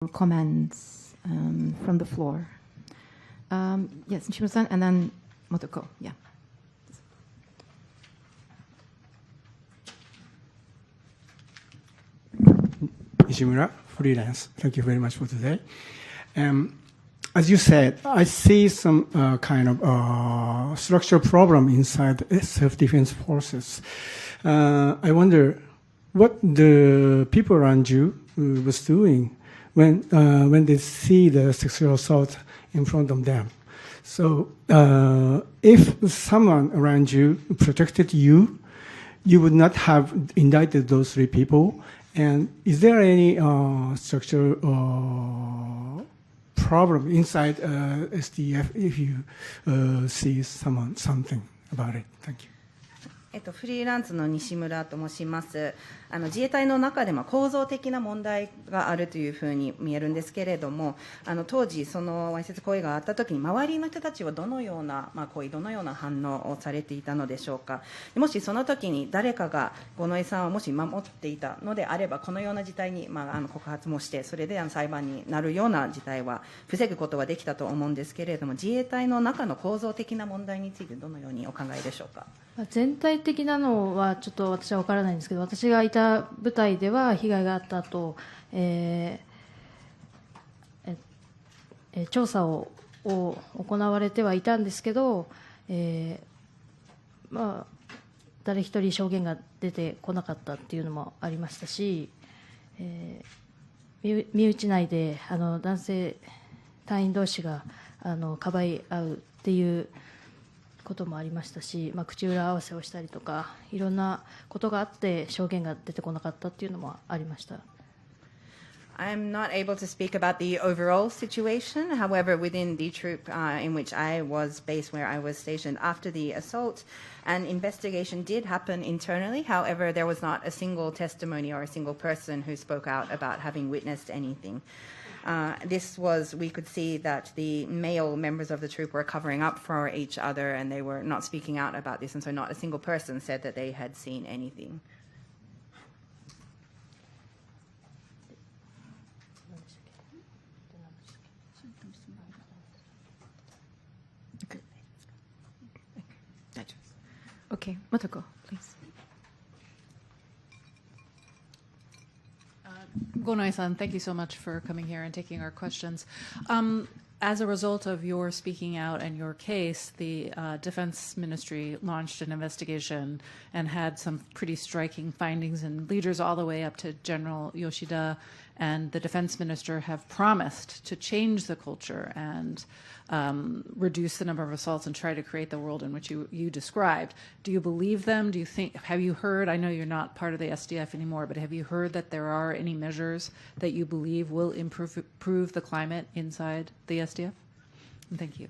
comments from the floor. Yes, Nishimura-san, and then Motoko. Yeah. Nishimura, freelance. Thank you very much for today. As you said, I see some kind of structural problem inside self-defense forces. I wonder what the people around you was doing when they see the sexual assault in front of them. So if someone around you protected you, you would not have indicted those three people. And is there any structural problem inside SDF if you see something about it? Thank you. フリーランスの西村と申します。自衛隊の中でも構造的な問題があるというふうに見えるんですけれども、当時そのわいせつ行為があったときに周りの人たちはどのような行為、どのような反応をされていたのでしょうか。もしその時に誰かが五ノ井さんをもし守っていたのであれば、このような事態に告発もして、それで裁判になるような事態は防ぐことはできたと思うんですけれども、自衛隊の中の構造的な問題についてどのようにお考えでしょうか。全体的なのはちょっと私は分からないんですけど、私がいた部隊では被害があったと、調査を行われてはいたんですけど、誰一人証言が出てこなかったっていうのもありましたし、身内内で男性隊員同士がかばい合うっていうこともありましたし、口裏合わせをしたりとかいろんなことがあって証言が出てこなかったっていうのもありました。I'm not able to speak about the overall situation. However, within the troop in which I was based, where I was stationed after the assault, an investigation did happen internally. However, there was not a single testimony or a single person who spoke out about having witnessed anything. We could see that the male members of the troop were covering up for each other and they were not speaking out about this, and so not a single person said that they had seen anything. Okay, Motoko, please. Gonoi-san, thank you so much for coming here and taking our questions. As a result of your speaking out and your case, the Defense Ministry launched an investigation and had some pretty striking findings, and leaders all the way up to General Yoshida and the Defense Minister have promised to change the culture and reduce the number of assaults and try to create the world in which you described. Do you believe them? Have you heard, I know you're not part of the SDF anymore, but have you heard that there are any measures that you believe will improve the climate inside the SDF? And thank you.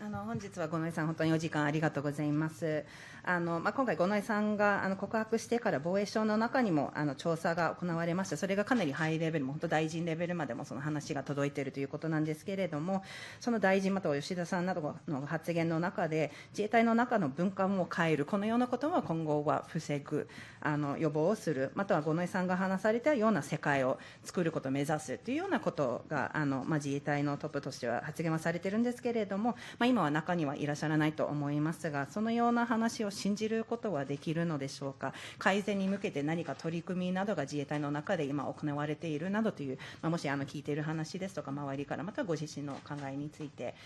本日は五ノ井さん、本当にお時間ありがとうございます。今回、五ノ井さんが告白してから防衛省の中にも調査が行われました。それがかなりハイレベル、本当大臣レベルまでもその話が届いているということなんですけれども、その大臣または吉田さんなどの発言の中で、自衛隊の中の文化を変える、このようなことは今後は防ぐ、予防をする、または五ノ井さんが話されたような世界を作ることを目指すというようなことが自衛隊のトップとしては発言はされているんですけれども、今は中にはいらっしゃらないと思いますが、そのような話を信じることはできるのでしょうか。改善に向けて何か取り組みなどが自衛隊の中で今行われているなどという、もし聞いている話ですとか周りからまたご自身の考えについて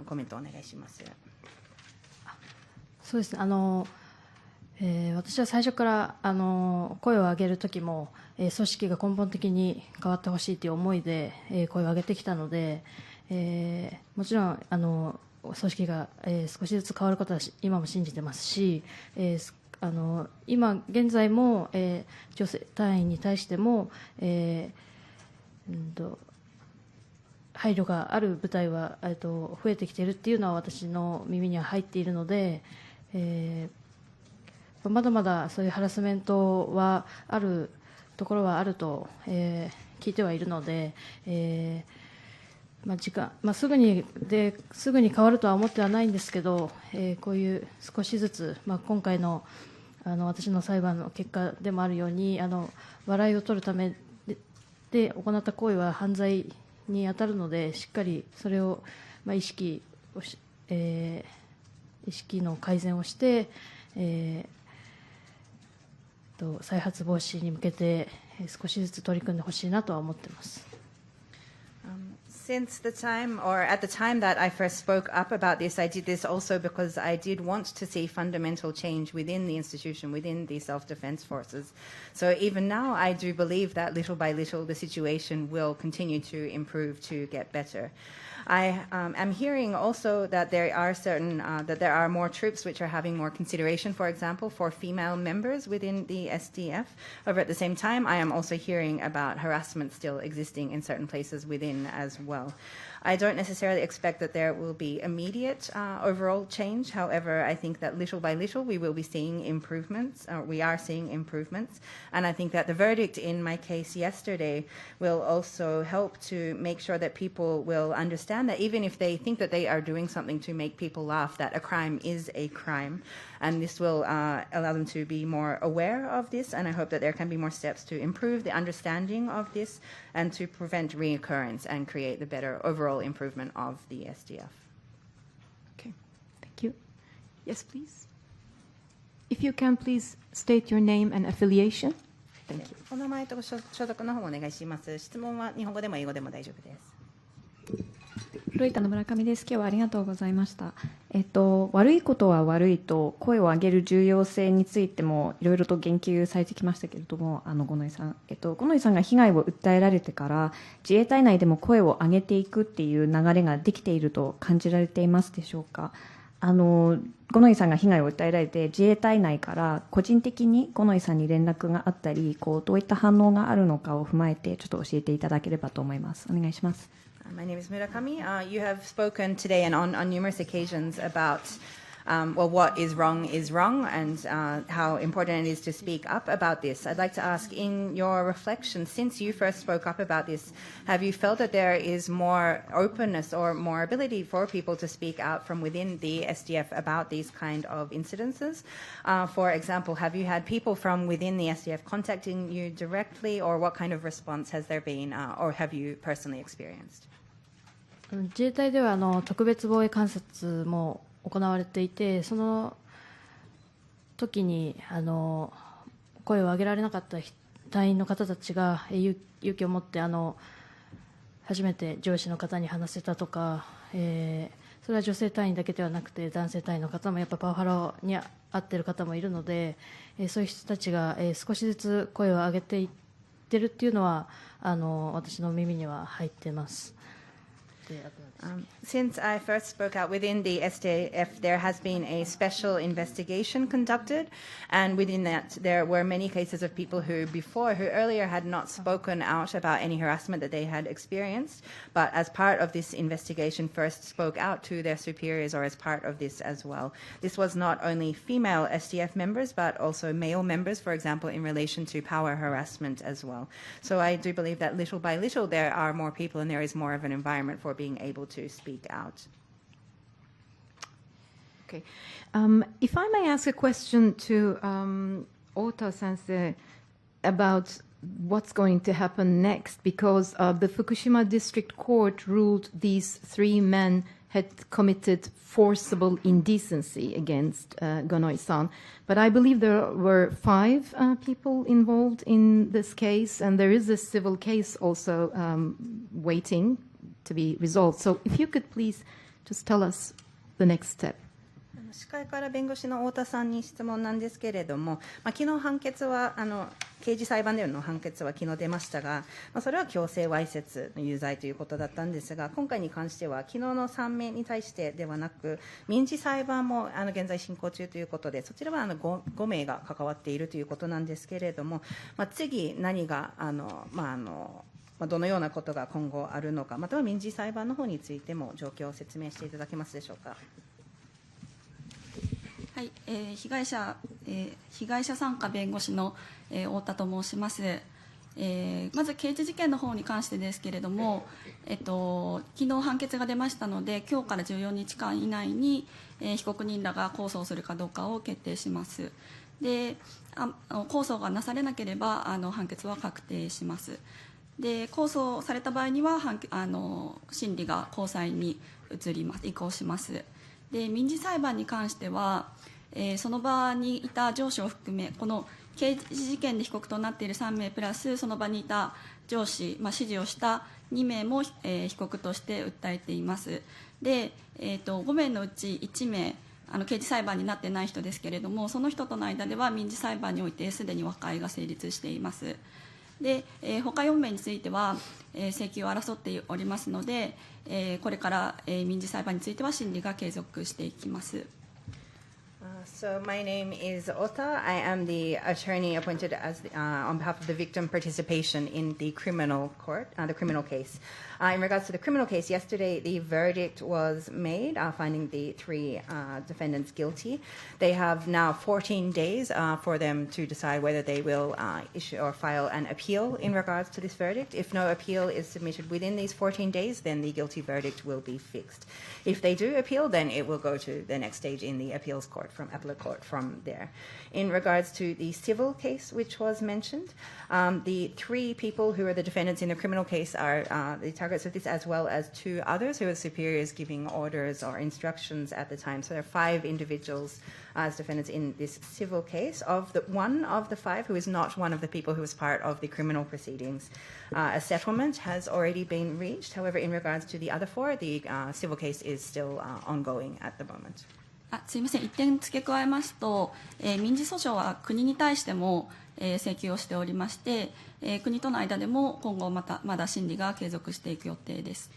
コメントをお願いします。そうですね、私は最初から声を上げるときも、組織が根本的に変わってほしいという思いで、声を上げてきたので、もちろん組織が、少しずつ変わることは今も信じてますし、今現在も、女性隊員に対しても、配慮がある部隊は増えてきているっていうのは私の耳には入っているので、まだまだそういうハラスメントはあるところはあると、聞いてはいるので、すぐに変わるとは思ってはないんですけど、こういう少しずつ、今回の私の裁判の結果でもあるように笑いを取るためで行った行為は犯罪に当たるので、しっかりそれを、意識の改善をして、再発防止に向けて少しずつ取り組んでほしいなとは思っています。Since the time, or at the time that I first spoke up about this, I did this also because I did want to see fundamental change within the institution, within the self-defense forces. So even now, I do believe that little by little, the situation will continue to improve, to get better. I am hearing also that there are more troops which are having more consideration, for example, for female members within the SDF. However, at the same time, I am also hearing about harassment still existing in certain places within as well. I don't necessarily expect that there will be immediate overall change. However, I think that little by little we will be seeing improvements. We are seeing improvements. And I think that the verdict in my case yesterday will also help to make sure that people will understand that even if they think that they are doing something to make people laugh, that a crime is a crime. And this will allow them to be more aware of this. And I hope that there can be more steps to improve the understanding of this and to prevent reoccurrence and create the better overall improvement of the SDF. Okay, thank you. Yes, please. If you can, please state your name and affiliation. Thank you. お名前と所属の方もお願いします。質問は日本語でも英語でも大丈夫です。ロイタの村上です。今日はありがとうございました。悪いことは悪いと声を上げる重要性についてもいろいろと言及されてきましたけれども、五ノ井さん、五ノ井さんが被害を訴えられてから自衛隊内でも声を上げていくっていう流れができていると感じられていますでしょうか。五ノ井さんが被害を訴えられて自衛隊内から個人的に五ノ井さんに連絡があったり、どういった反応があるのかを踏まえてちょっと教えていただければと思います。お願いします。My name is Murakami. You have spoken today and on numerous occasions about what is wrong and how important it is to speak up about this. I'd like to ask, in your reflection, since you first spoke up about this, have you felt that there is more openness or more ability for people to speak out from within the SDF about these kind of incidences? For example, have you had people from within the SDF contacting you directly, or what kind of response has there been, or have you personally experienced? 自衛隊では特別防衛監察も行われていて、その時に声を上げられなかった隊員の方たちが勇気を持って初めて上司の方に話せたとか、それは女性隊員だけではなくて男性隊員の方もやっぱパワハラに遭っている方もいるので、そういう人たちが少しずつ声を上げていってるっていうのは私の耳には入っています。Since I first spoke out within the SDF, there has been a special investigation conducted, and within that there were many cases of people who earlier had not spoken out about any harassment that they had experienced, but as part of this investigation first spoke out to their superiors or as part of this as well. This was not only female SDF members, but also male members, for example, in relation to power harassment as well. So I do believe that little by little there are more people and there is more of an environment for being able to speak out. Okay. If I may ask a question to Ota-sensei about what's going to happen next, because the Fukushima District Court ruled these 3 men had committed forcible indecency against Gonoi-san. But I believe there were 5 people involved in this case, and there is a civil case also waiting to be resolved. So if you could please just tell us the next step. 司会から弁護士の太田さんに質問なんですけれども、昨日判決は刑事裁判での判決は昨日出ましたが、それは強制わいせつの有罪ということだったんですが、今回に関しては昨日の3名に対してではなく民事裁判も現在進行中ということで、そちらは5名が関わっているということなんですけれども、次何がどのようなことが今後あるのか、または民事裁判の方についても状況を説明していただけますでしょうか。はい、被害者参加弁護士の、太田と申します。まず刑事事件の方に関してですけれども、昨日判決が出ましたので、今日から14日間以内に、被告人らが控訴するかどうかを決定します。で、控訴がなされなければ判決は確定します。で控訴された場合には審理が高裁に移行します。で民事裁判に関しては、その場にいた上司を含めこの刑事事件で被告となっている3名プラスその場にいた上司、指示をした2名も、被告として訴えています。で、5名のうち1名刑事裁判になっていない人ですけれども、その人との間では民事裁判においてすでに和解が成立しています。で、他4名については、請求を争っておりますので、これから、民事裁判については審理が継続していきます。So my name is Ota. I am the attorney appointed as on behalf of the victim participation in the criminal court, the criminal case. In regards to the criminal case, yesterday the verdict was made, finding the 3 defendants guilty. They have now 14 days for them to decide whether they will issue or file an appeal in regards to this verdict. If no appeal is submitted within these 14 days, then the guilty verdict will be fixed. If they do appeal, then it will go to the next stage in the appeals court, from appellate court from there. In regards to the civil case, which was mentioned, the 3 people who are the defendants in the criminal case are the targets of this, as well as 2 others who are superiors giving orders or instructions at the time. So there are 5 individuals as defendants in this civil case. One of the 5 who is not one of the people who was part of the criminal proceedings, a settlement has already been reached. However, in regards to the other 4, the civil case is still ongoing at the moment. すみません、1点付け加えますと、民事訴訟は国に対しても、請求をしておりまして、国との間でも今後まだ審理が継続していく予定です。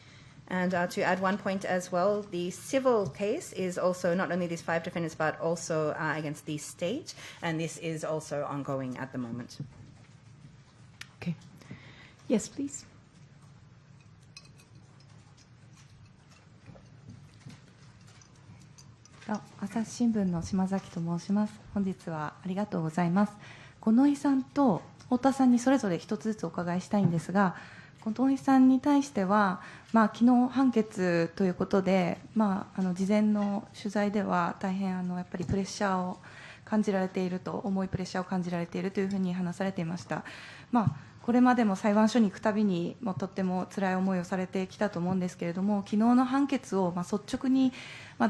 And to add one point as well, the civil case is also not only these 5 defendants, but also against the state, and this is also ongoing at the moment. Okay. Yes, please. 朝日新聞の島崎と申します。本日はありがとうございます。五ノ井さんと太田さんにそれぞれ一つずつお伺いしたいんですが、五ノ井さんに対しては、昨日判決ということで、事前の取材では大変やっぱりプレッシャーを感じられていると、重いプレッシャーを感じられているというふうに話されていました。これまでも裁判所に行くたびにとっても辛い思いをされてきたと思うんですけれども、昨日の判決を率直に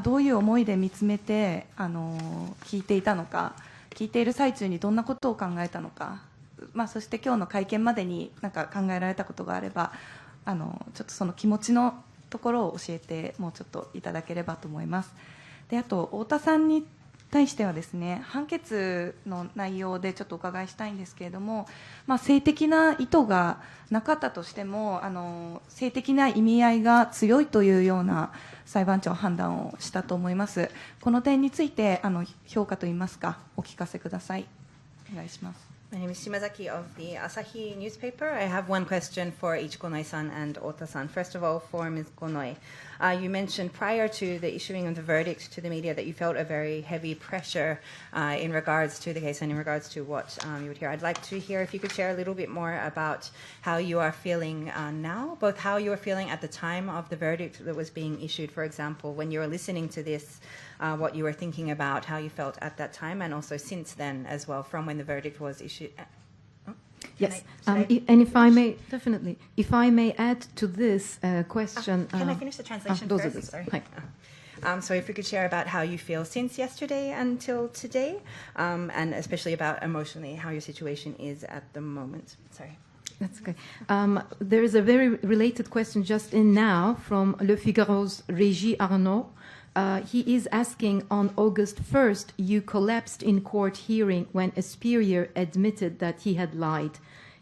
どういう思いで見つめて聞いていたのか、聞いている最中にどんなことを考えたのか、そして今日の会見までに何か考えられたことがあれば、ちょっとその気持ちのところを教えてもうちょっといただければと思います。で、あと太田さんに対してはですね、判決の内容でちょっとお伺いしたいんですけれども、性的な意図がなかったとしても性的な意味合いが強いというような裁判長は判断をしたと思います。この点について評価といいますか、お聞かせください。お願いします。My name is Shimazaki of the Asahi newspaper. I have one question for each Gonoi-san and Ota-san. First of all, for Ms. Gonoi, you mentioned prior to the issuing of the verdict to the media that you felt a very heavy pressure in regards to the case and in regards to what you would hear. I'd like to hear if you could share a little bit more about how you are feeling now, both how you were feeling at the time of the verdict that was being issued, for example, when you were listening to this, what you were thinking about, how you felt at that time, and also since then as well, from when the verdict was issued. Yes, and if I may, definitely, if I may add to this question. Can I finish the translation first? Sorry. So if you could share about how you feel since yesterday until today, and especially about emotionally how your situation is at the moment. Sorry. That's okay. There is a very related question just in now from Le Figaro's Régis Arnaud. He is asking, on August 1st, you collapsed in court hearing when a superior admitted that he had lied.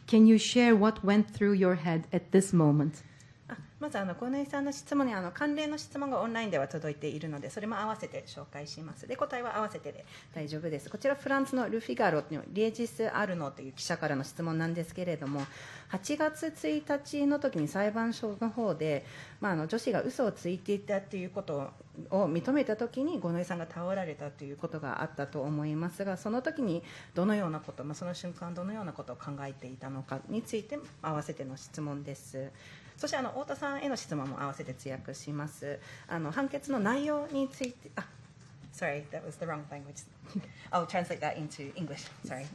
Can you share what went through your head at this moment? まず小野井さんの質問に関連の質問がオンラインでは届いているので、それも合わせて紹介します。で、答えは合わせてで大丈夫です。こちらフランスのルフィガロのリエジス・アルノという記者からの質問なんですけれども、8月1日の時に裁判所の方で、女子が嘘をついていたということを認めた時に五ノ井さんが倒られたということがあったと思いますが、その時にどのようなこと、その瞬間どのようなことを考えていたのかについて合わせての質問です。そして太田さんへの質問も合わせて通訳します。判決の内容について、Sorry, that was the wrong language. I'll translate that into English. Sorry.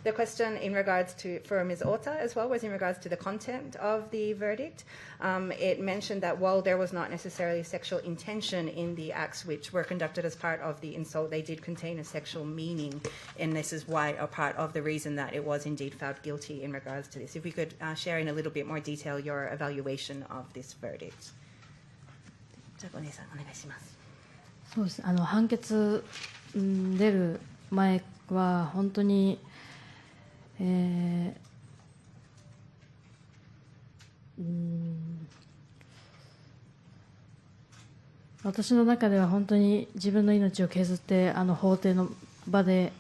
The question in regards to, for Ms. Ota as well, was in regards to the content of the verdict. It mentioned that while there was not necessarily sexual intention in the acts which were conducted as part of the insult, they did contain a sexual meaning, and this is why, a part of the reason that it was indeed found guilty in regards to this. If we could share in a little bit more detail your evaluation of this verdict. じゃあ、お姉さんお願いします。そうです。判決出る前は本当に、私の中では本当に自分の命を削って法廷の場で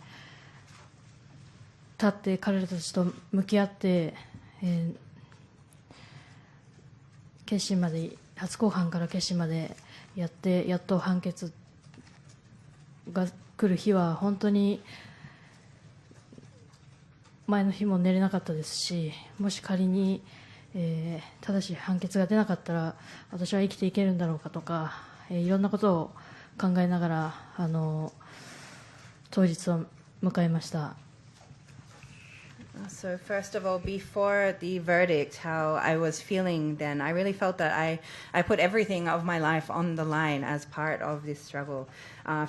立って彼らたちと向き合って、決審まで、初公判から決審までやってやっと判決が来る日は本当に前の日も寝れなかったですし、もし仮に、ただし判決が出なかったら私は生きていけるんだろうかとか、いろんなことを考えながら当日を迎えました。So first of all, before the verdict, how I was feeling then, I really felt that I put everything of my life on the line as part of this struggle.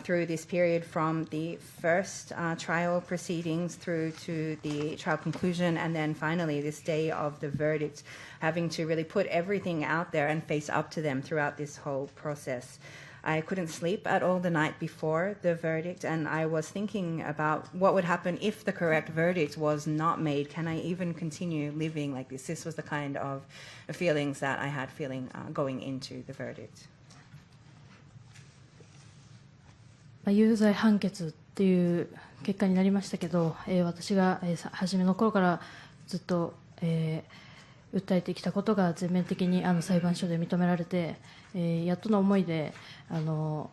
Through this period from the first trial proceedings through to the trial conclusion, and then finally this day of the verdict, having to really put everything out there and face up to them throughout this whole process. I couldn't sleep at all the night before the verdict, and I was thinking about what would happen if the correct verdict was not made. Can I even continue living like this? This was the kind of feelings that I had going into the verdict. 有罪判決っていう結果になりましたけど、私が、初めの頃からずっと、訴えてきたことが全面的に裁判所で認められて、やっとの思いで報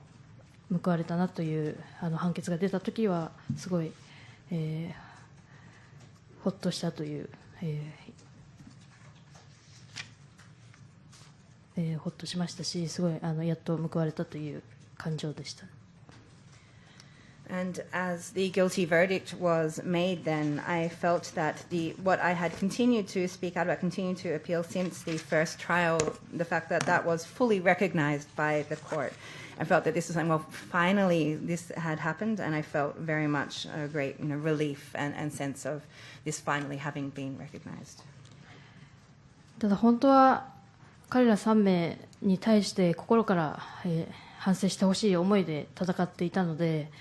われたなという判決が出たときはすごい、ほっとしたという、ほっとしましたし、すごいやっと報われたという感情でした。And as the guilty verdict was made then, I felt that what I had continued to speak out about, continued to appeal since the first trial, the fact that that was fully recognized by the court. I felt that this was something, well, finally this had happened, and I felt very much a great relief and sense of this finally having been recognized. ただ本当は彼ら3名に対して心から、反省してほしい思いで戦っていたので、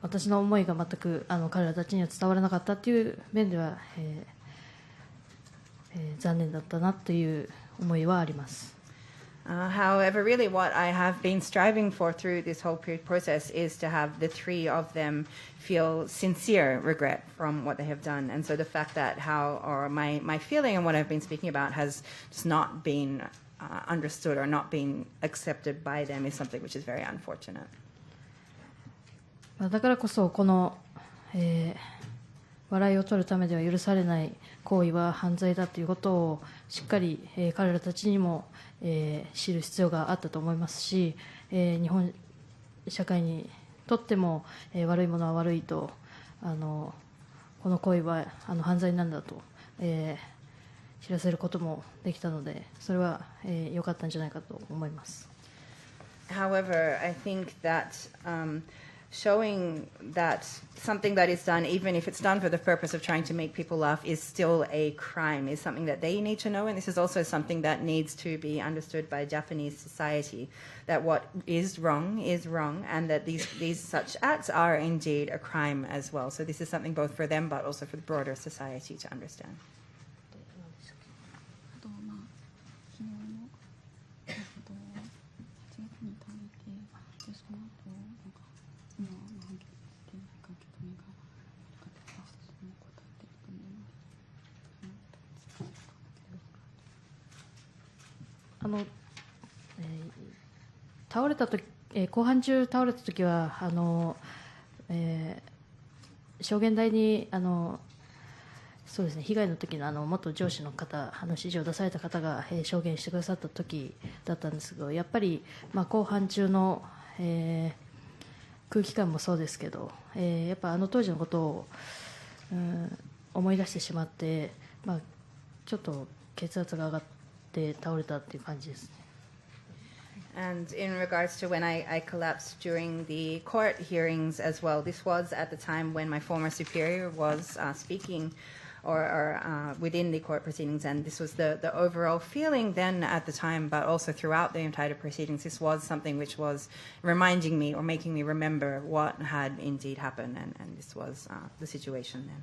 私の思いが全く彼らたちには伝わらなかったという面では、残念だったなという思いはあります。However, really what I have been striving for through this whole process is to have the three of them feel sincere regret from what they have done. And so the fact that my feeling and what I've been speaking about has just not been understood or not been accepted by them is something which is very unfortunate. だからこそこの、笑いを取るためでは許されない行為は犯罪だということをしっかり、彼らたちにも、知る必要があったと思いますし、日本社会にとっても、悪いものは悪いとこの行為は犯罪なんだと、知らせることもできたので、それは良かったんじゃないかと思います。However, I think that showing that something that is done, even if it's done for the purpose of trying to make people laugh, is still a crime, is something that they need to know, and this is also something that needs to be understood by Japanese society, that what is wrong, and that these such acts are indeed a crime as well. So this is something both for them but also for the broader society to understand. 倒れたと公判中倒れたときは証言台にそうですね、被害の時の元上司の方、指示を出された方が、証言してくださった時だったんですけど、やっぱり、公判中の、空気感もそうですけど、やっぱ当時のことを、思い出してしまって、ちょっと血圧が上がって倒れたっていう感じですね。And in regards to when I collapsed during the court hearings as well, this was at the time when my former superior was speaking or within the court proceedings, and this was the overall feeling then at the time, but also throughout the entire proceedings, this was something which was reminding me or making me remember what had indeed happened, and this was the situation then.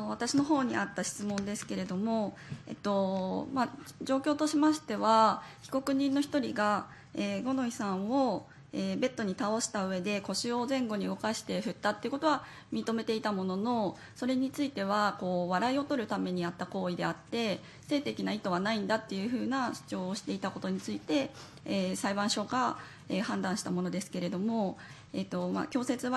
私の方にあった質問ですけれども、状況としましては、被告人の一人が、五ノ井さんを、ベッドに倒した上で腰を前後に動かして振ったということは認めていたものの、それについては笑いを取るためにやった行為であって性的な意図はないんだというふうな主張をしていたことについて、裁判所が、判断したものですけれども、強制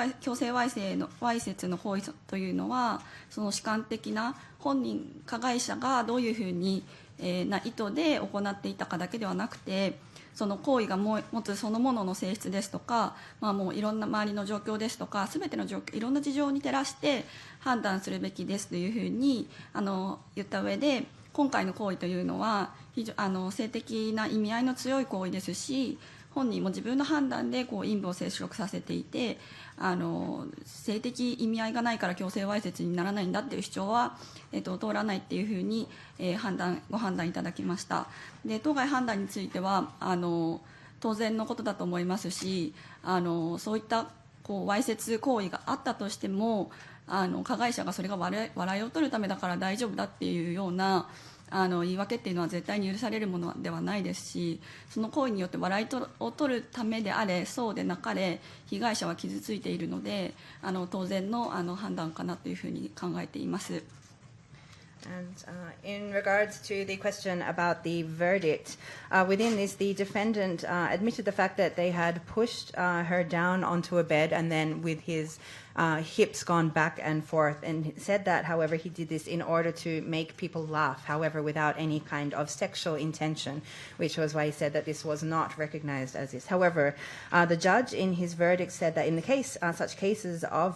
わいせつの行為というのはその主観的な本人加害者がどういうふうに、な意図で行っていたかだけではなくて、その行為が持つそのものの性質ですとか、もういろんな周りの状況ですとか、すべての状況、いろんな事情に照らして判断するべきですというふうに言った上で、今回の行為というのは性的な意味合いの強い行為ですし、本人も自分の判断で陰部を接触させていて、性的意味合いがないから強制わいせつにならないんだっていう主張は、通らないっていうふうに、ご判断いただきました。で、当該判断については当然のことだと思いますし、そういったわいせつ行為があったとしても加害者がそれが笑いを取るためだから大丈夫だっていうような言い訳っていうのは絶対に許されるものではないですし、その行為によって笑いを取るためであれそうでなかれ被害者は傷ついているので当然の判断かなというふうに考えています。And in regards to the question about the verdict, within this, the defendant admitted the fact that they had pushed her down onto a bed and then with his hips gone back and forth, and said that, however, he did this in order to make people laugh, however, without any kind of sexual intention, which was why he said that this was not recognized as this. However, the judge in his verdict said that in the case, such cases of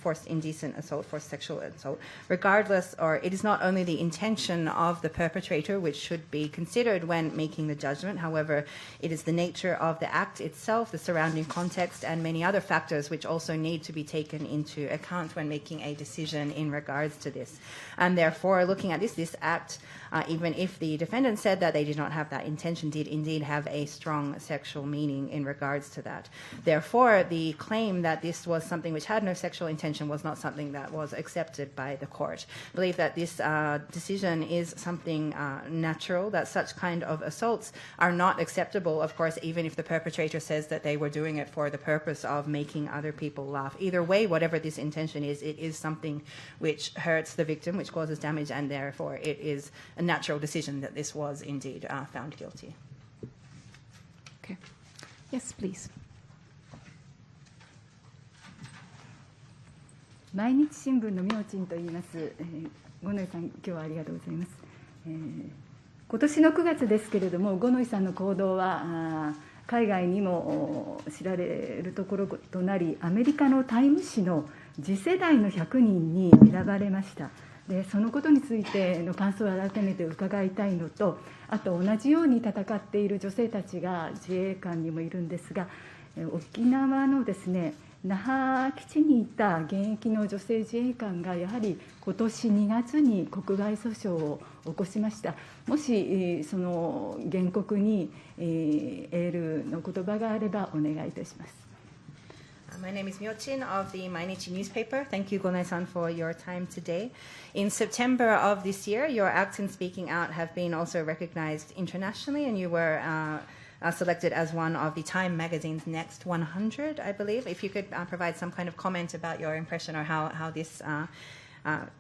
forced indecent assault, forced sexual assault, regardless, or it is not only the intention of the perpetrator which should be considered when making the judgment, however, it is the nature of the act itself, the surrounding context, and many other factors which also need to be taken into account when making a decision in regards to this. And therefore, looking at this act, even if the defendant said that they did not have that intention, did indeed have a strong sexual meaning in regards to that. Therefore, the claim that this was something which had no sexual intention was not something that was accepted by the court. I believe that this decision is something natural, that such kind of assaults are not acceptable, of course, even if the perpetrator says that they were doing it for the purpose of making other people laugh. Either way, whatever this intention is, it is something which hurts the victim, which causes damage, and therefore it is a natural decision that this was indeed found guilty. Okay. Yes, please. 毎日新聞の明珍と言います。五ノ井さん、今日はありがとうございます。今年の9月ですけれども、五ノ井さんの行動は海外にも知られるところとなり、アメリカのタイム誌の次世代の100人に選ばれました。でそのことについての感想を改めて伺いたいのと、あと同じように戦っている女性たちが自衛官にもいるんですが、沖縄のですね、那覇基地にいた現役の女性自衛官がやはり今年2月に国外訴訟を起こしました。もしその原告にエールの言葉があればお願いいたします。My name is Myochin of the Mainichi newspaper. Thank you, Gonai-san, for your time today. In September of this year, your acts in speaking out have been also recognized internationally, and you were selected as one of the Time magazine's Next 100, I believe. If you could provide some kind of comment about your impression or how this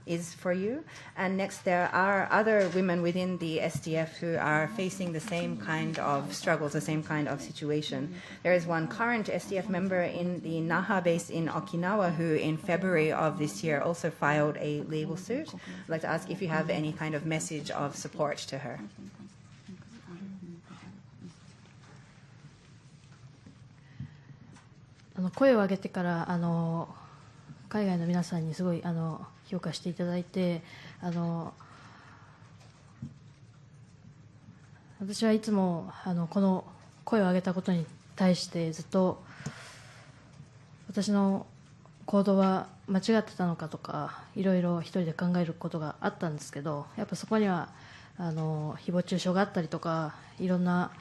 is for you. And next, there are other women within the SDF who are facing the same kind of struggles, the same kind of situation. There is one current SDF member in the Naha base in Okinawa who in February of this year also filed a legal suit. I'd like to ask if you have any kind of message of support to her. 声を上げてから海外の皆さんにすごい評価していただいて私はいつもこの声を上げたことに対してずっと私の行動は間違ってたのかとかいろいろ一人で考えることがあったんですけどやっぱそこには誹謗中傷があったりとかいろんな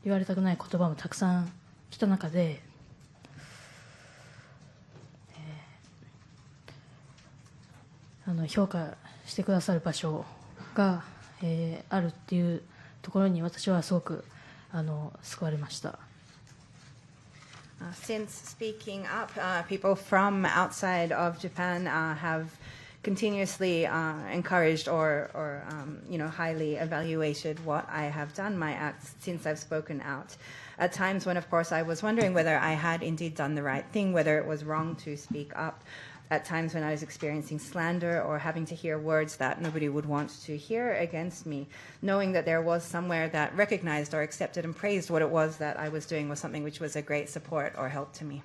言われたくない言葉もたくさん来た中で、評価してくださる場所が、あるっていうところに私はすごく救われました。Since speaking up, people from outside of Japan have continuously encouraged or highly evaluated what I have done, my acts, since I've spoken out. At times when, of course, I was wondering whether I had indeed done the right thing, whether it was wrong to speak up. At times when I was experiencing slander or having to hear words that nobody would want to hear against me, knowing that there was somewhere that recognized or accepted and praised what it was that I was doing was something which was a great support or help to me.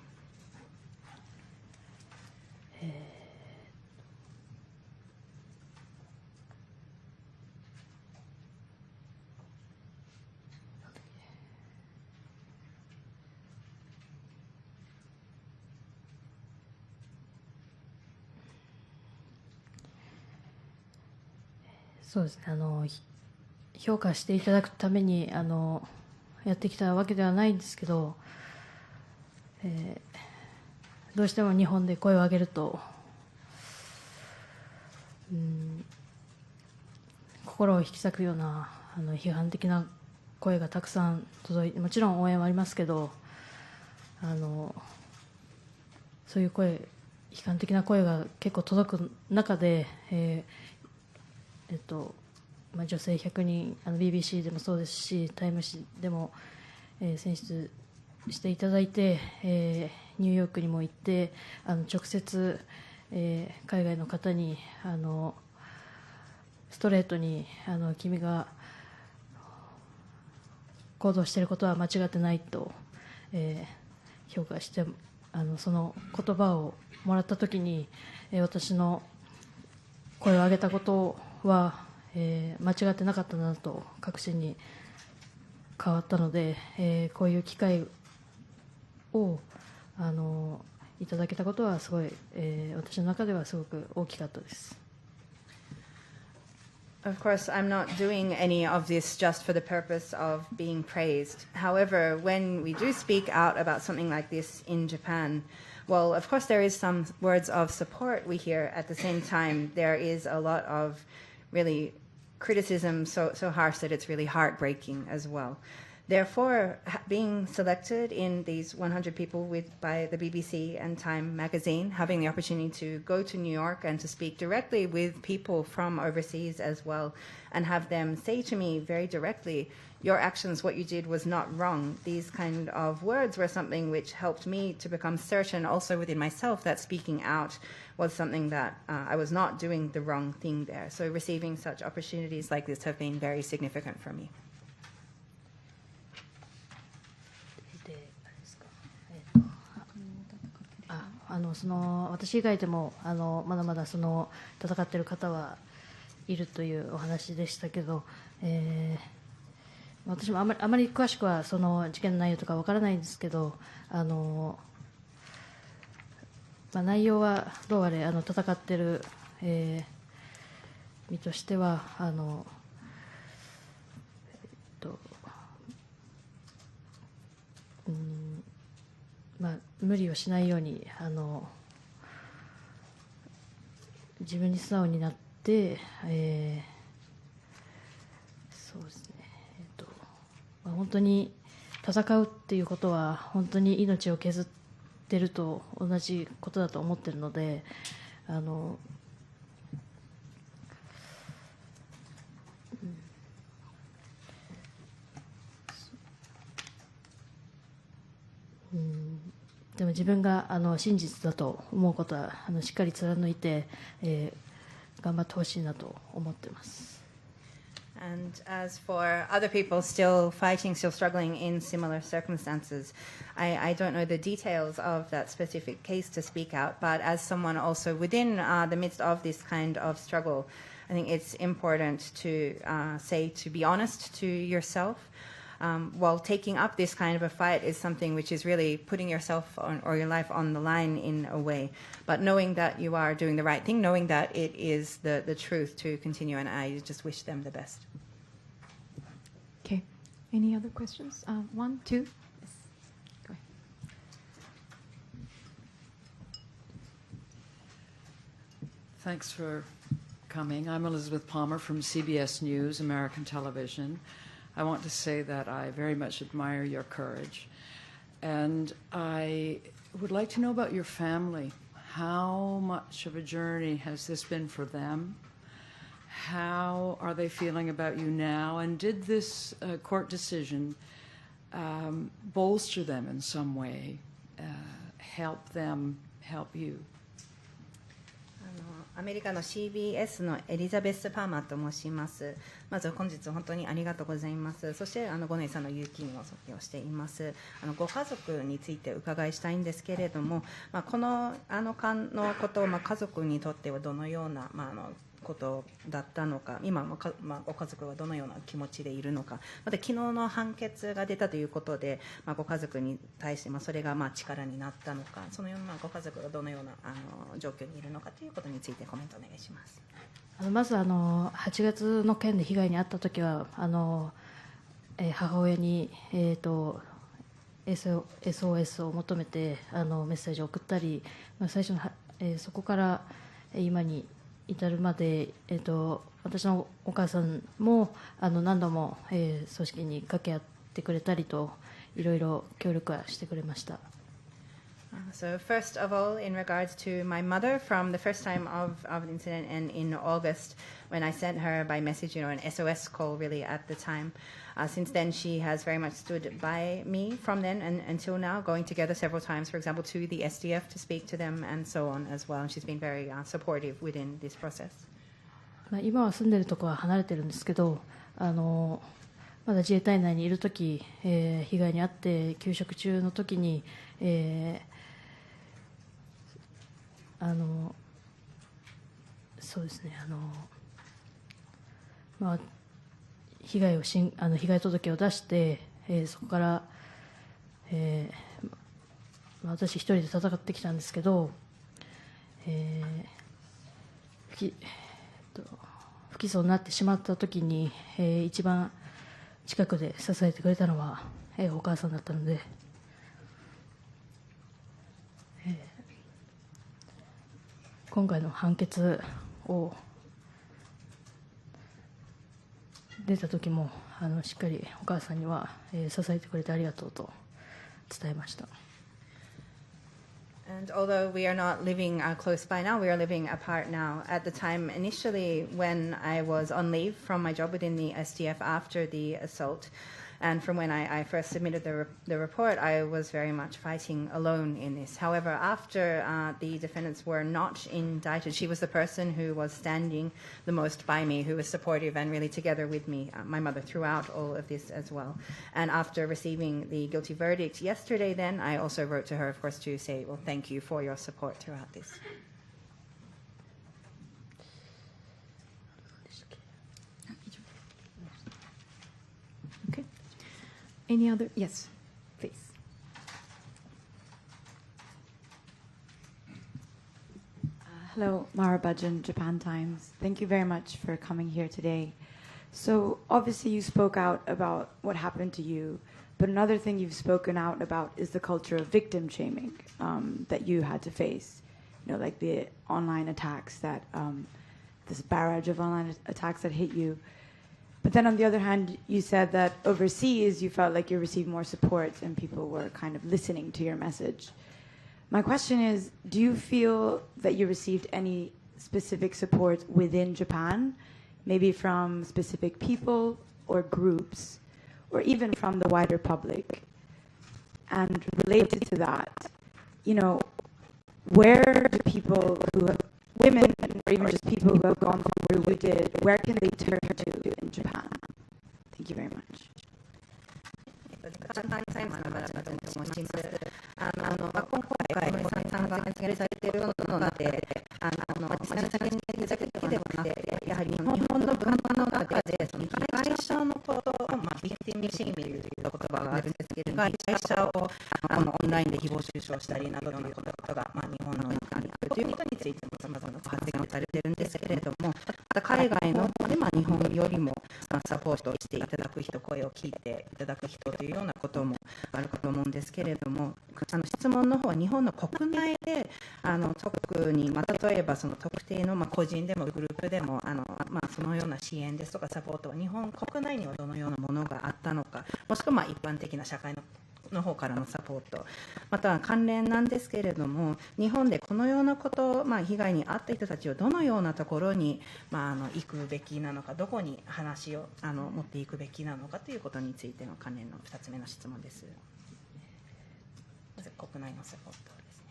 そうですね評価していただくためにやってきたわけではないんですけど、どうしても日本で声を上げると、心を引き裂くような批判的な声がたくさん届いてもちろん応援はありますけどそういう声批判的な声が結構届く中で、女性100人BBC でもそうですしタイム誌でも、選出していただいて、ニューヨークにも行って直接、海外の方にストレートに君が行動していることは間違ってないと、評価してその言葉をもらったときに、私の声を上げたことは、間違ってなかったなと確信に変わったので、こういう機会をいただけたことはすごい、私の中ではすごく大きかったです。Of course, I'm not doing any of this just for the purpose of being praised. However, when we do speak out about something like this in Japan, well, of course, there is some words of support we hear. At the same time, there is a lot of really criticism so harsh that it's really heartbreaking as well. Therefore, being selected in these 100 people by the BBC and Time magazine, having the opportunity to go to New York and to speak directly with people from overseas as well, and have them say to me very directly, your actions, what you did was not wrong. These kind of words were something which helped me to become certain also within myself that speaking out was something that I was not doing the wrong thing there. So receiving such opportunities like this have been very significant for me. 私以外でもまだまだ戦っている方はいるというお話でしたけど、私もあまり詳しくはその事件の内容とかわからないんですけど内容はどうあれ戦っている、身としては無理をしないように自分に素直になって、そうですね、本当に戦うっていうことは本当に命を削ってると同じことだと思ってるので、でも自分が真実だと思うことはしっかり貫いて、頑張ってほしいなと思ってます。And as for other people still fighting, still struggling in similar circumstances, I don't know the details of that specific case to speak out, but as someone also within the midst of this kind of struggle, I think it's important to say, to be honest to yourself. While taking up this kind of a fight is something which is really putting yourself on, or your life on the line in a way, but knowing that you are doing the right thing, knowing that it is the truth to continue, and I just wish them the best. Okay. Any other questions? 1, 2. Yes. Go ahead. Thanks for coming. I'm Elizabeth Palmer from CBS News, American Television. I want to say that I very much admire your courage. And I would like to know about your family. How much of a journey has this been for them? How are they feeling about you now? And did this court decision bolster them in some way, help them help you? アメリカの CBS のエリザベス・パーマーと申します。まず本日本当にありがとうございます。そして五ノ井さんの有勤を尊敬をしています。ご家族について伺いしたいんですけれども、この間のことを家族にとってはどのようなことだったのか、今ご家族はどのような気持ちでいるのか、また昨日の判決が出たということで、ご家族に対してそれが力になったのか、そのようなご家族がどのような状況にいるのかということについてコメントお願いします。まず8月の件で被害に遭った時は母親にSOS を求めてメッセージを送ったり、最初のそこから今に至るまで、私のお母さんも何度も、組織に掛け合ってくれたりといろいろ協力はしてくれました。So first of all, in regards to my mother, from the first time of the incident and in August, when I sent her by message, an SOS call really at the time. Since then, she has very much stood by me from then and until now, going together several times, for example, to the SDF to speak to them and so on as well. And she's been very supportive within this process. 今は住んでるところは離れてるんですけど、まだ自衛隊内にいるとき、被害に遭って休職中のときに、そうですね、被害届を出して、そこから、私一人で戦ってきたんですけど、不起訴になってしまったときに、一番近くで支えてくれたのは、お母さんだったので、今回の判決を出た時もしっかりお母さんには、支えてくれてありがとうと伝えました。And although we are not living close by now, we are living apart now. At the time, initially, when I was on leave from my job within the SDF after the assault, and from when I first submitted the report, I was very much fighting alone in this. However, after the defendants were not indicted, she was the person who was standing the most by me, who was supportive and really together with me, my mother, throughout all of this as well. And after receiving the guilty verdict yesterday, then I also wrote to her, of course, to say, well, thank you for your support throughout this. Okay. Any other? Yes, please. Hello, Mara Bajin, Japan Times. Thank you very much for coming here today. So obviously you spoke out about what happened to you, but another thing you've spoken out about is the culture of victim shaming that you had to face. Like the online attacks that, this barrage of online attacks that hit you. But then on the other hand, you said that overseas you felt like you received more support and people were kind of listening to your message. My question is, do you feel that you received any specific support within Japan, maybe from specific people or groups, or even from the wider public? And related to that, where do people who have, women or even just people who have gone through what we did, where can they turn to in Japan? Thank you very much. 簡単に最後のバラバラと申します。今回、参加されていることの中で、実際にされているだけではなくて、やはり日本の文化の中で、被害者のことを、ビクティムシングという言葉があるんですけれども、被害者をオンラインで誹謗中傷したりなどのことが、日本の中にあるということについても様々な発言をされているんですけれども、また海外の方で、日本よりもサポートしていただく人、声を聞いていただく人というようなこともあるかと思うんですけれども、質問の方は日本の国内で特に、例えばその特定の、個人でもグループでもそのような支援ですとかサポートは日本国内にはどのようなものがあったのか、もしくは一般的な社会の方からのサポート、または関連なんですけれども、日本でこのようなこと、被害に遭った人たちをどのようなところに、行くべきなのか、どこに話を持っていくべきなのかということについての関連の2つ目の質問です。まず国内のサポートですね。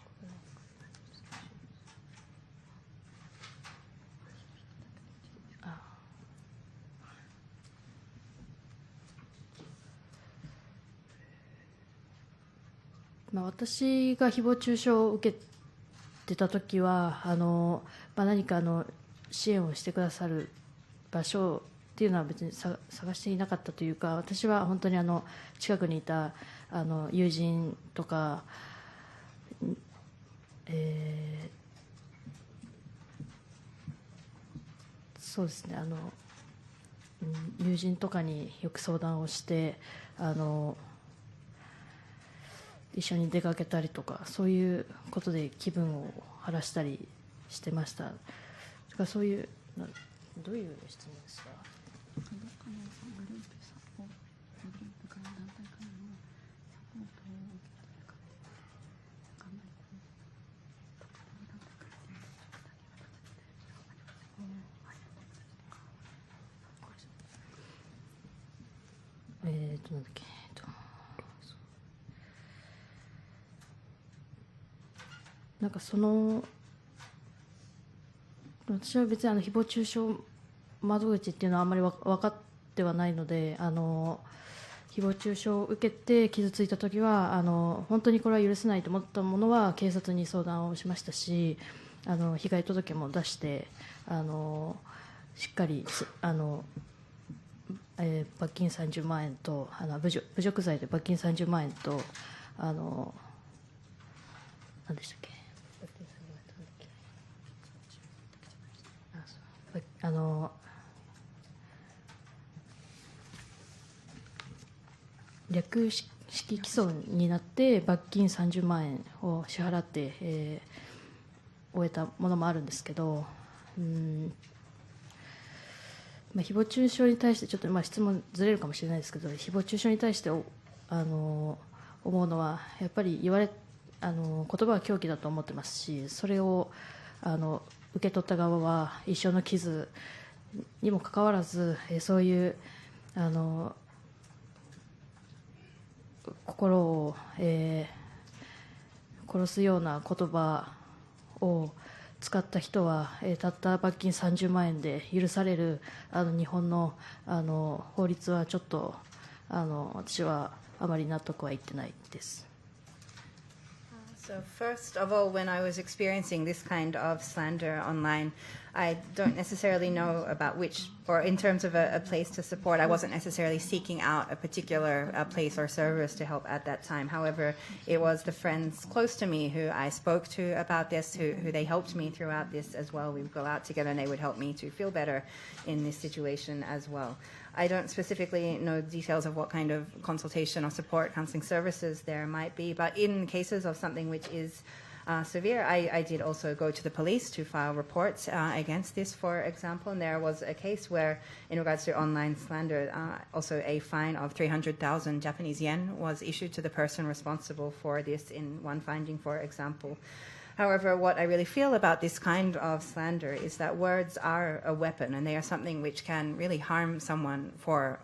私が誹謗中傷を受けてた時は何か支援をしてくださる場所っていうのは別に探していなかったというか、私は本当に近くにいた友人とか、そうですね、友人とかによく相談をして一緒に出かけたりとか、そういうことで気分を晴らしたりしてました。だからそういうどういう質問ですか？なんだっけ、なんか私は別に誹謗中傷窓口っていうのはあんまり分かってはないので、誹謗中傷を受けて傷ついたときは本当にこれは許せないと思ったものは警察に相談をしましたし、被害届も出してしっかり罰金30万円と侮辱罪で罰金30万円と何でしたっけ、略式起訴になって罰金30万円を支払って、終えたものもあるんですけど、誹謗中傷に対してちょっと質問ずれるかもしれないですけど、誹謗中傷に対して思うのはやっぱり言葉は凶器だと思ってますし、それを受け取った側は一生の傷にもかかわらず、そういう心を、殺すような言葉を使った人は、たった罰金30万円で許される日本の法律はちょっと私はあまり納得はいってないです。So first of all, when I was experiencing this kind of slander online, I don't necessarily know about which, or in terms of a place to support, I wasn't necessarily seeking out a particular place or service to help at that time. However, it was the friends close to me who I spoke to about this, who they helped me throughout this as well. We would go out together and they would help me to feel better in this situation as well. I don't specifically know details of what kind of consultation or support counseling services there might be, but in cases of something which is severe. I did also go to the police to file reports against this, for example, and there was a case where, in regards to online slander, also a fine of 300,000 Japanese yen was issued to the person responsible for this in one finding, for example. However, what I really feel about this kind of slander is that words are a weapon, and they are something which can really harm someone for,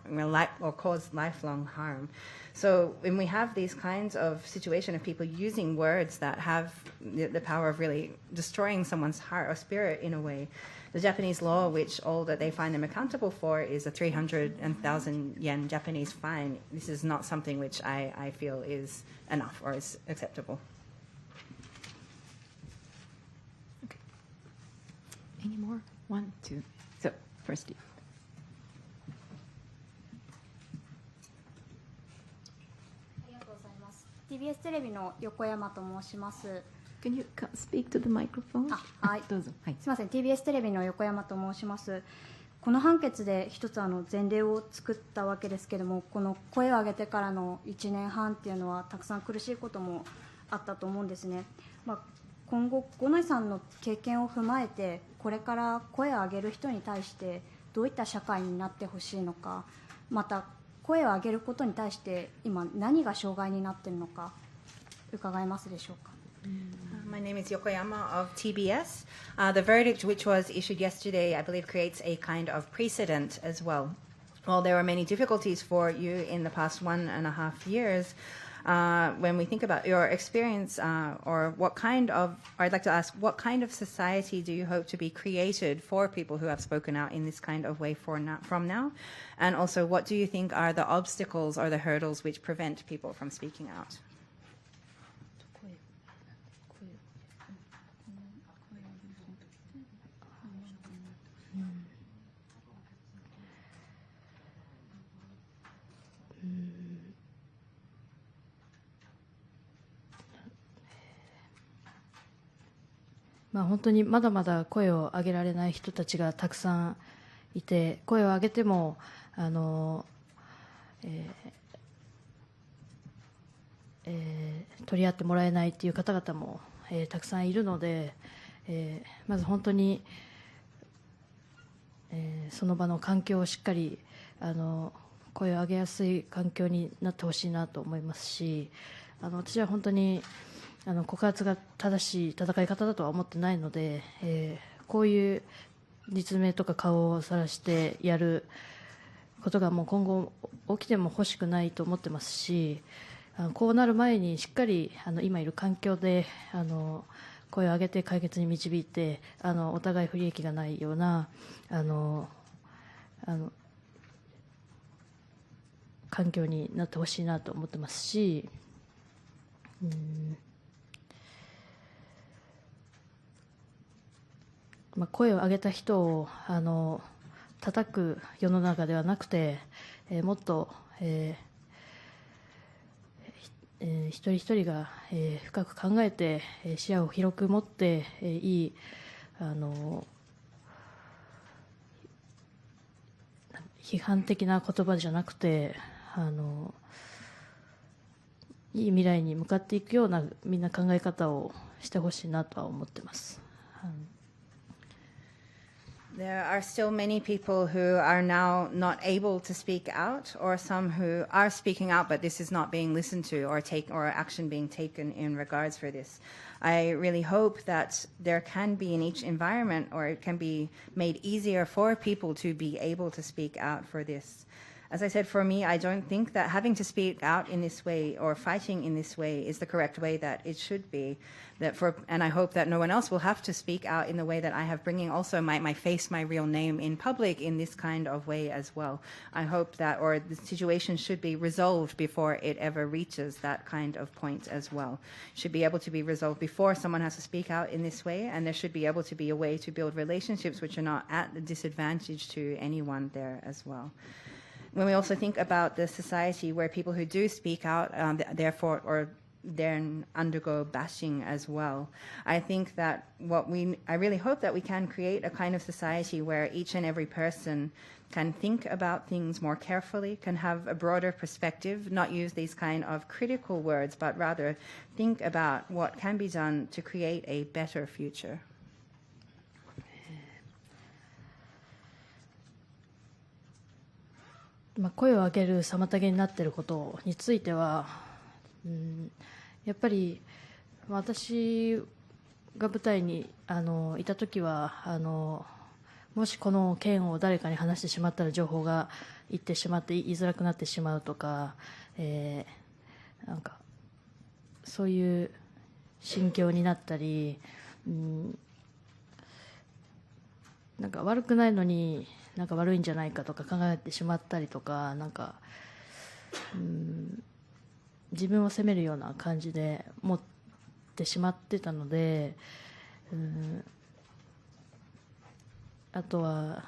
or cause lifelong harm. So when we have these kinds of situation of people using words that have the power of really destroying someone's heart or spirit in a way, the Japanese law, which all that they find them accountable for is a 300,000 yen Japanese fine. This is not something which I feel is enough or is acceptable. Any more? 1, 2. So, first you. TBS テレビの横山と申します。 Can you speak to the microphone? はい。どうぞ。はい。すみません。TBS テレビの横山と申します。この判決で一つ前例を作ったわけですけれども、この声を上げてからの1年半っていうのはたくさん苦しいこともあったと思うんですね。今後五ノ井さんの経験を踏まえて、これから声を上げる人に対してどういった社会になってほしいのか、また声を上げることに対して今何が障害になっているのか伺えますでしょうか。My name is Yokoyama of TBS. The verdict which was issued yesterday, I believe, creates a kind of precedent as well. While there were many difficulties for you in the past 1.5 years, when we think about your experience, or I'd like to ask, what kind of society do you hope to be created for people who have spoken out in this kind of way from now? And also, what do you think are the obstacles or the hurdles which prevent people from speaking out? Mm. 本当にまだまだ声を上げられない人たちがたくさんいて、声を上げても取り合ってもらえないという方々も、たくさんいるので、まず本当に、その場の環境をしっかり声を上げやすい環境になってほしいなと思いますし、私は本当に告発が正しい戦い方だとは思ってないので、こういう実名とか顔をさらしてやることがもう今後起きても欲しくないと思ってますし、こうなる前にしっかり今いる環境で声を上げて解決に導いて、お互い不利益がないような環境になってほしいなと思ってますし、声を上げた人を叩く世の中ではなくて、もっと、一人一人が、深く考えて視野を広く持って、いい批判的な言葉じゃなくていい未来に向かっていくようなみんな考え方をしてほしいなとは思ってます。There are still many people who are now not able to speak out, or some who are speaking out, but this is not being listened to or action being taken in regards for this. I really hope that there can be in each environment, or it can be made easier for people to be able to speak out for this. As I said, for me, I don't think that having to speak out in this way or fighting in this way is the correct way that it should be. And I hope that no one else will have to speak out in the way that I have, bringing also my face, my real name in public in this kind of way as well. I hope that, or the situation should be resolved before it ever reaches that kind of point as well. It should be able to be resolved before someone has to speak out in this way, and there should be able to be a way to build relationships which are not at a disadvantage to anyone there as well. When we also think about the society where people who do speak out, therefore, or then undergo bashing as well. I think that I really hope that we can create a kind of society where each and every person can think about things more carefully, can have a broader perspective, not use these kind of critical words, but rather think about what can be done to create a better future. 声を上げる妨げになっていることについては、やっぱり私が舞台にいたときはもしこの件を誰かに話してしまったら情報がいってしまって言いづらくなってしまうとか、なんかそういう心境になったり、なんか悪くないのになんか悪いんじゃないかとか考えてしまったりとか、なんか自分を責めるような感じで持ってしまってたので、あとは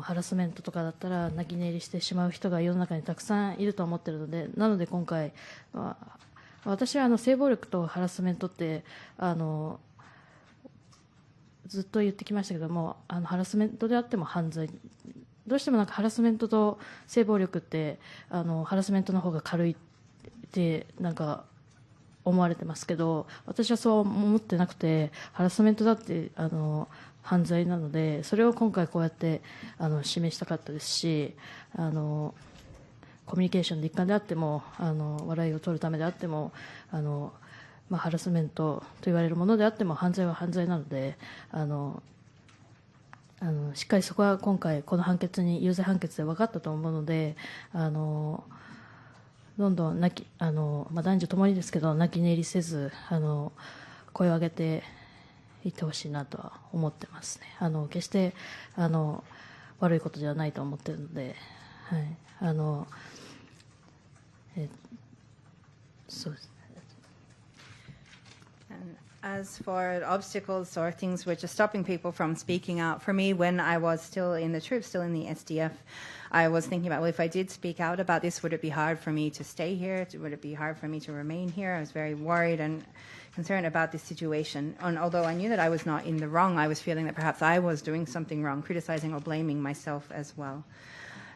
ハラスメントとかだったら泣き寝入りしてしまう人が世の中にたくさんいると思っているので、なので今回、私は性暴力とハラスメントってずっと言ってきましたけども、ハラスメントであっても犯罪、どうしてもなんかハラスメントと性暴力ってハラスメントの方が軽いってなんか思われてますけど、私はそう思ってなくて、ハラスメントだって犯罪なので、それを今回こうやって示したかったですし、コミュニケーションの一環であっても笑いを取るためであってもハラスメントと言われるものであっても犯罪は犯罪なので、しっかりそこは今回この判決に有罪判決で分かったと思うので、どんどん男女ともにですけど泣き寝入りせず声を上げていってほしいなとは思ってますね。決して悪いことではないと思っているので、はい、そうです。As for obstacles or things which are stopping people from speaking out, for me, when I was still in the troops, still in the SDF, I was thinking about, well, if I did speak out about this, would it be hard for me to stay here? Would it be hard for me to remain here? I was very worried and concerned about this situation. And although I knew that I was not in the wrong, I was feeling that perhaps I was doing something wrong, criticizing or blaming myself as well.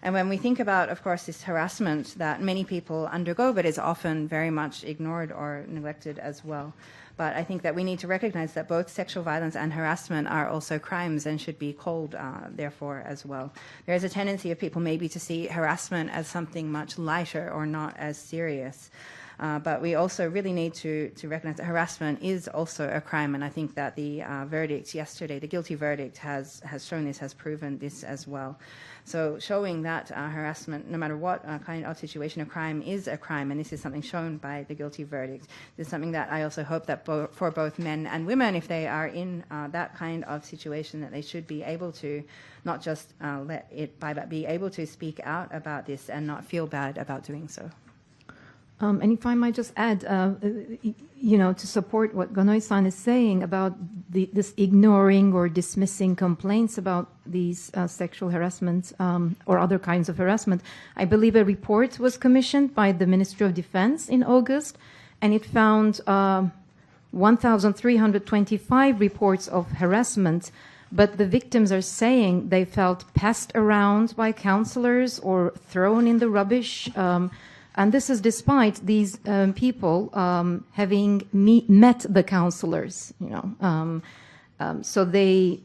And when we think about, of course, this harassment that many people undergo, but is often very much ignored or neglected as well. But I think that we need to recognize that both sexual violence and harassment are also crimes and should be called, therefore, as well. There is a tendency of people maybe to see harassment as something much lighter or not as serious. But we also really need to recognize that harassment is also a crime, and I think that the verdict yesterday, the guilty verdict, has shown this, has proven this as well. So showing that harassment, no matter what kind of situation, a crime is a crime, and this is something shown by the guilty verdict. This is something that I also hope that for both men and women, if they are in that kind of situation, that they should be able to not just let it by, but be able to speak out about this and not feel bad about doing so. And if I might just add, to support what Gonoi-san is saying about this ignoring or dismissing complaints about these sexual harassment or other kinds of harassment, I believe a report was commissioned by the Ministry of Defense in August, and it found 1,325 reports of harassment, but the victims are saying they felt passed around by counselors or thrown in the rubbish. And this is despite these people having met the counselors, so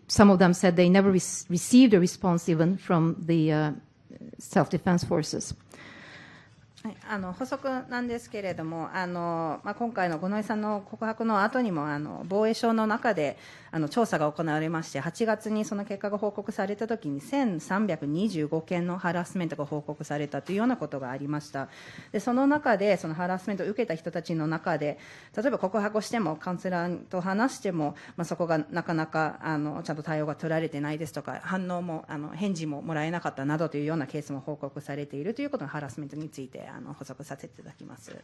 some of them said they never received a response even from the self-defense forces. はい、補足なんですけれども、今回の五ノ井さんの告白の後にも防衛省の中で調査が行われまして、8月にその結果が報告されたときに1325件のハラスメントが報告されたというようなことがありました。でその中でそのハラスメントを受けた人たちの中で、例えば告白をしてもカウンセラーと話しても、そこがなかなかちゃんと対応が取られてないですとか、反応も返事ももらえなかったなどというようなケースも報告されているということのハラスメントについて補足させていただきます。I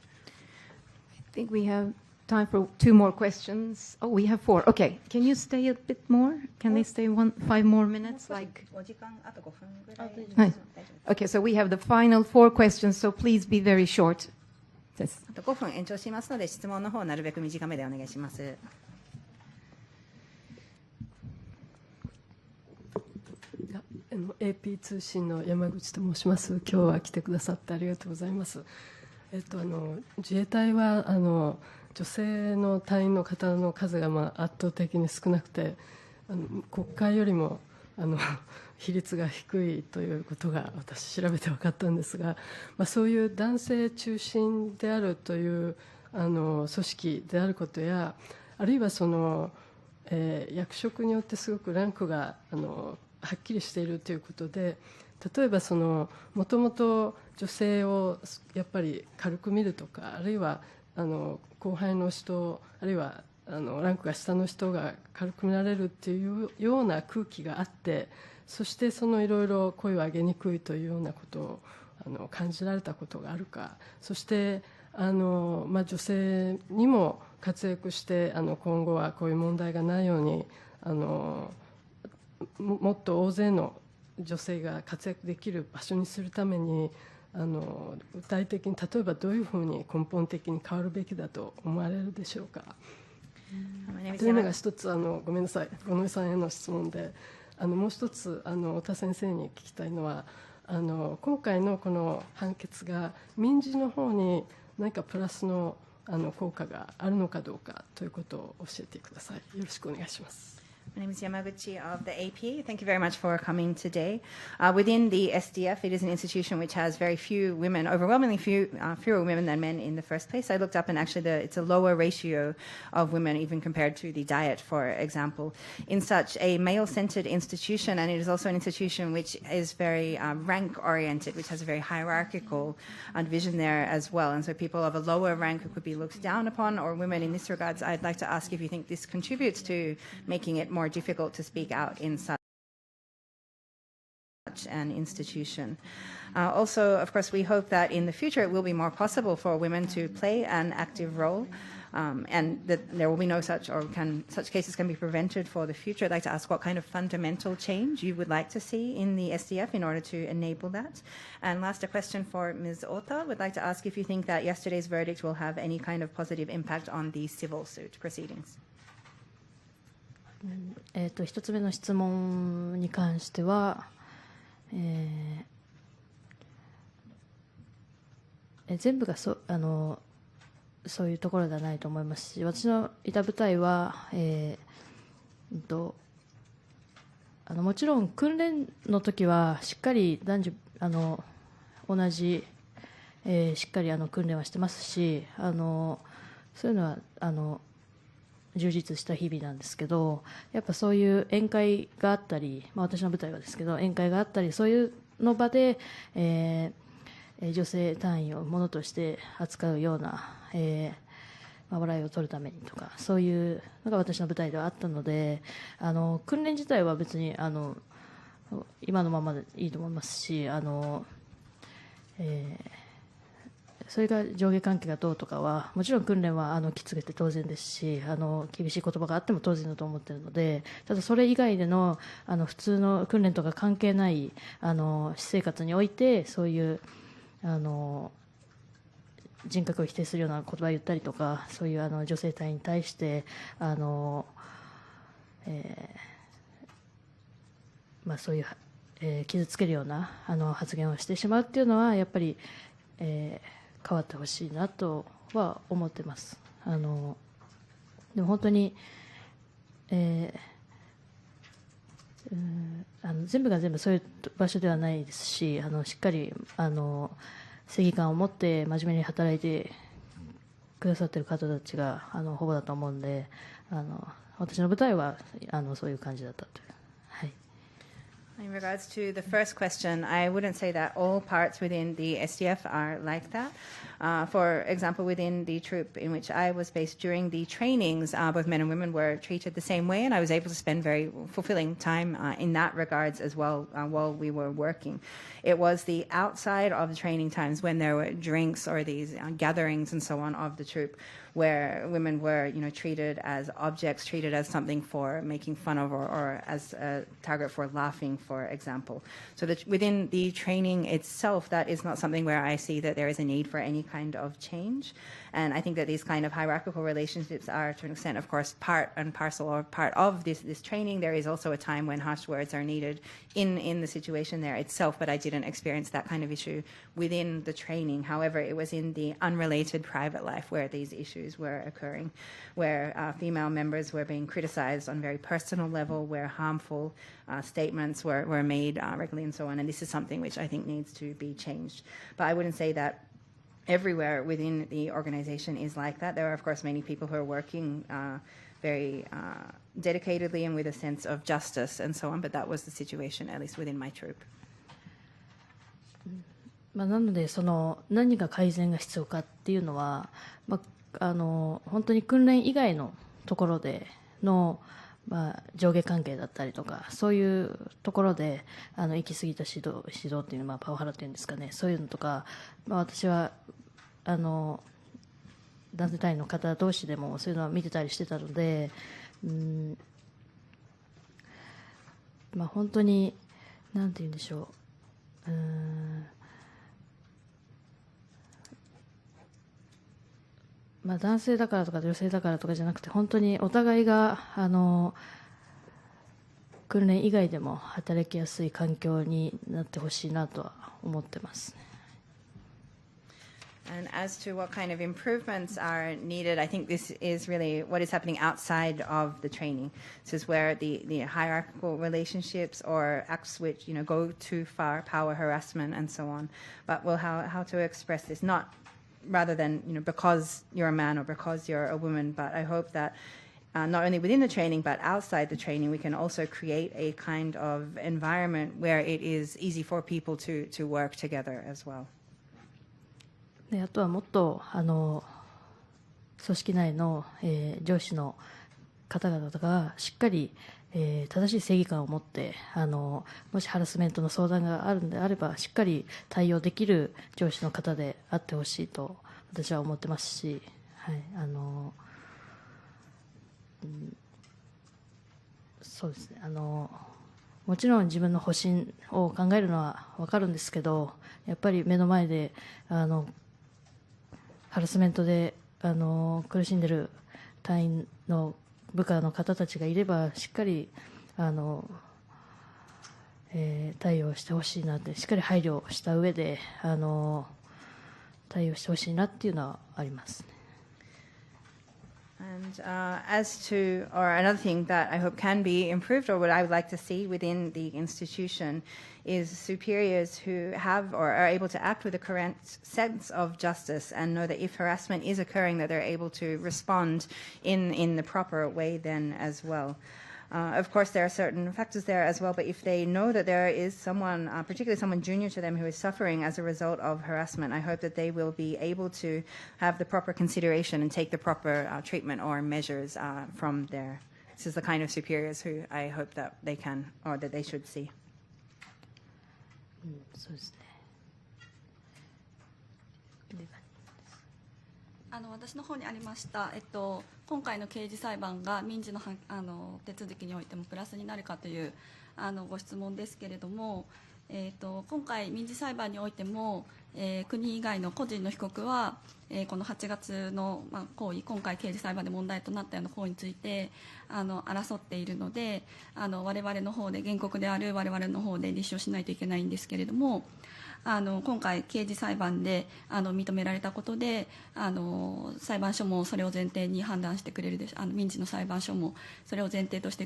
think we have time for 2 more questions. Oh, we have 4. Okay, can you stay a bit more? Can they stay 5 more minutes? Like. Okay, so we have the final 4 questions. So please be very short. です。あと5分延長しますので、質問の方なるべく短めでお願いします。AP 通信の山口と申します。今日は来てくださってありがとうございます。自衛隊は女性の隊員の方の数が圧倒的に少なくて、国会よりも比率が低いということが私調べて分かったんですが、そういう男性中心であるという組織であることや、あるいは役職によってすごくランクがはっきりしているということで、例えばもともと女性をやっぱり軽く見るとか、あるいは後輩の人、あるいはランクが下の人が軽く見られるっていうような空気があって、そしていろいろ声を上げにくいというようなことを感じられたことがあるか、そして女性にも活躍して今後はこういう問題がないようにもっと大勢の女性が活躍できる場所にするために具体的に例えばどういうふうに根本的に変わるべきだと思われるでしょうか。というのが一つごめんなさい、五ノ井さんへの質問で、もう一つ太田先生に聞きたいのは今回のこの判決が民事の方に何かプラスの効果があるのかどうかということを教えてください。よろしくお願いします。My name is Yamaguchi of the AP. Thank you very much for coming today. Within the SDF, it is an institution which has very few women, overwhelmingly fewer women than men in the first place. I looked up and actually it's a lower ratio of women even compared to the Diet, for example. In such a male-centered institution, and it is also an institution which is very rank-oriented, which has a very hierarchical division there as well. And so people of a lower rank who could be looked down upon, or women in this regards, I'd like to ask if you think this contributes to making it more difficult to speak out in such an institution. Also, of course, we hope that in the future it will be more possible for women to play an active role, and that there will be no such, or such cases can be prevented for the future. I'd like to ask what kind of fundamental change you would like to see in the SDF in order to enable that. And last, a question for Ms. Ota. Would like to ask if you think that yesterday's verdict will have any kind of positive impact on the civil suit proceedings. 一つ目の質問に関しては、全部がそういうところではないと思いますし、私のいた部隊は、もちろん訓練の時はしっかり男女同じ、しっかり訓練はしてますし、そういうのは充実した日々なんですけど、やっぱそういう宴会があったり、私の部隊はですけど宴会があったり、そういうの場で、女性隊員をものとして扱うような、笑いを取るためにとか、そういうのが私の部隊ではあったので、訓練自体は別に今のままでいいと思いますし、それが上下関係がどうとかは、もちろん訓練はきつくて当然ですし、厳しい言葉があっても当然だと思っているので、ただそれ以外での普通の訓練とか関係ない私生活において、そういう人格を否定するような言葉を言ったりとか、そういう女性隊に対してそういう、傷つけるような発言をしてしまうっていうのはやっぱり、変わってほしいなとは思ってます。でも本当に、全部が全部そういう場所ではないですし、しっかり正義感を持って真面目に働いてくださっている方たちがほぼだと思うので、私の部隊はそういう感じだったという。はい。In regards to the first question, I wouldn't say that all parts within the SDF are like that. For example, within the troop in which I was based during the trainings, both men and women were treated the same way, and I was able to spend very fulfilling time in that regards as well while we were working. It was the outside of the training times when there were drinks or these gatherings and so on of the troop where women were, treated as objects, treated as something for making fun of, or as a target for laughing, for example. So that within the training itself, that is not something where I see that there is a need for any kind of change. And I think that these kind of hierarchical relationships are, to an extent, of course, part and parcel or part of this training. There is also a time when harsh words are needed in the situation there itself, but I didn't experience that kind of issue within the training. However, it was in the unrelated private life where these issues were occurring, where female members were being criticized on a very personal level, where harmful statements were made regularly and so on. And this is something which I think needs to be changed. But I wouldn't say that everywhere within the organization is like that. There are, of course, many people who are working very dedicatedly and with a sense of justice and so on, but that was the situation, at least within my troop. なので何が改善が必要かっていうのは、本当に訓練以外のところでの、上下関係だったりとか、そういうところで行き過ぎた指導っていうのはパワハラっていうんですかね、そういうのとか、私は男性隊員の方同士でもそういうのは見てたりしてたので、本当になんて言うんでしょう、男性だからとか女性だからとかじゃなくて、本当にお互いが訓練以外でも働きやすい環境になってほしいなとは思ってます。And as to what kind of improvements are needed, I think this is really what is happening outside of the training. This is where the hierarchical relationships or acts which go too far, power harassment and so on. But how to express this, not rather than because you're a man or because you're a woman, but I hope that not only within the training but outside the training we can also create a kind of environment where it is easy for people to work together as well. であとはもっと組織内の、上司の方々がしっかり、正しい正義感を持ってもしハラスメントの相談があるのであればしっかり対応できる上司の方であってほしいと私は思ってますし、はい、そうですね、もちろん自分の保身を考えるのは分かるんですけど、やっぱり目の前でハラスメントで苦しんでいる隊員の部下の方たちがいればしっかり対応してほしいなって、しっかり配慮した上で対応してほしいなっていうのはありますね。And as to, or another thing that I hope can be improved, or what I would like to see within the institution, is superiors who have or are able to act with a correct sense of justice and know that if harassment is occurring, that they're able to respond in the proper way then as well. Of course, there are certain factors there as well, but if they know that there is someone, particularly someone junior to them, who is suffering as a result of harassment, I hope that they will be able to have the proper consideration and take the proper treatment or measures from there. This is the kind of superiors who I hope that they can, or that they should see. そうですね。私の方にありました、今回の刑事裁判が民事の手続きにおいてもプラスになるかというご質問ですけれども、今回民事裁判においても、国以外の個人の被告は、この8月の、行為、今回刑事裁判で問題となったような行為について争っているので、我々の方で原告である我々の方で立証しないといけないんですけれども、今回刑事裁判で認められたことで裁判所もそれを前提に判断してくれるでしょう。民事の裁判所もそれを前提として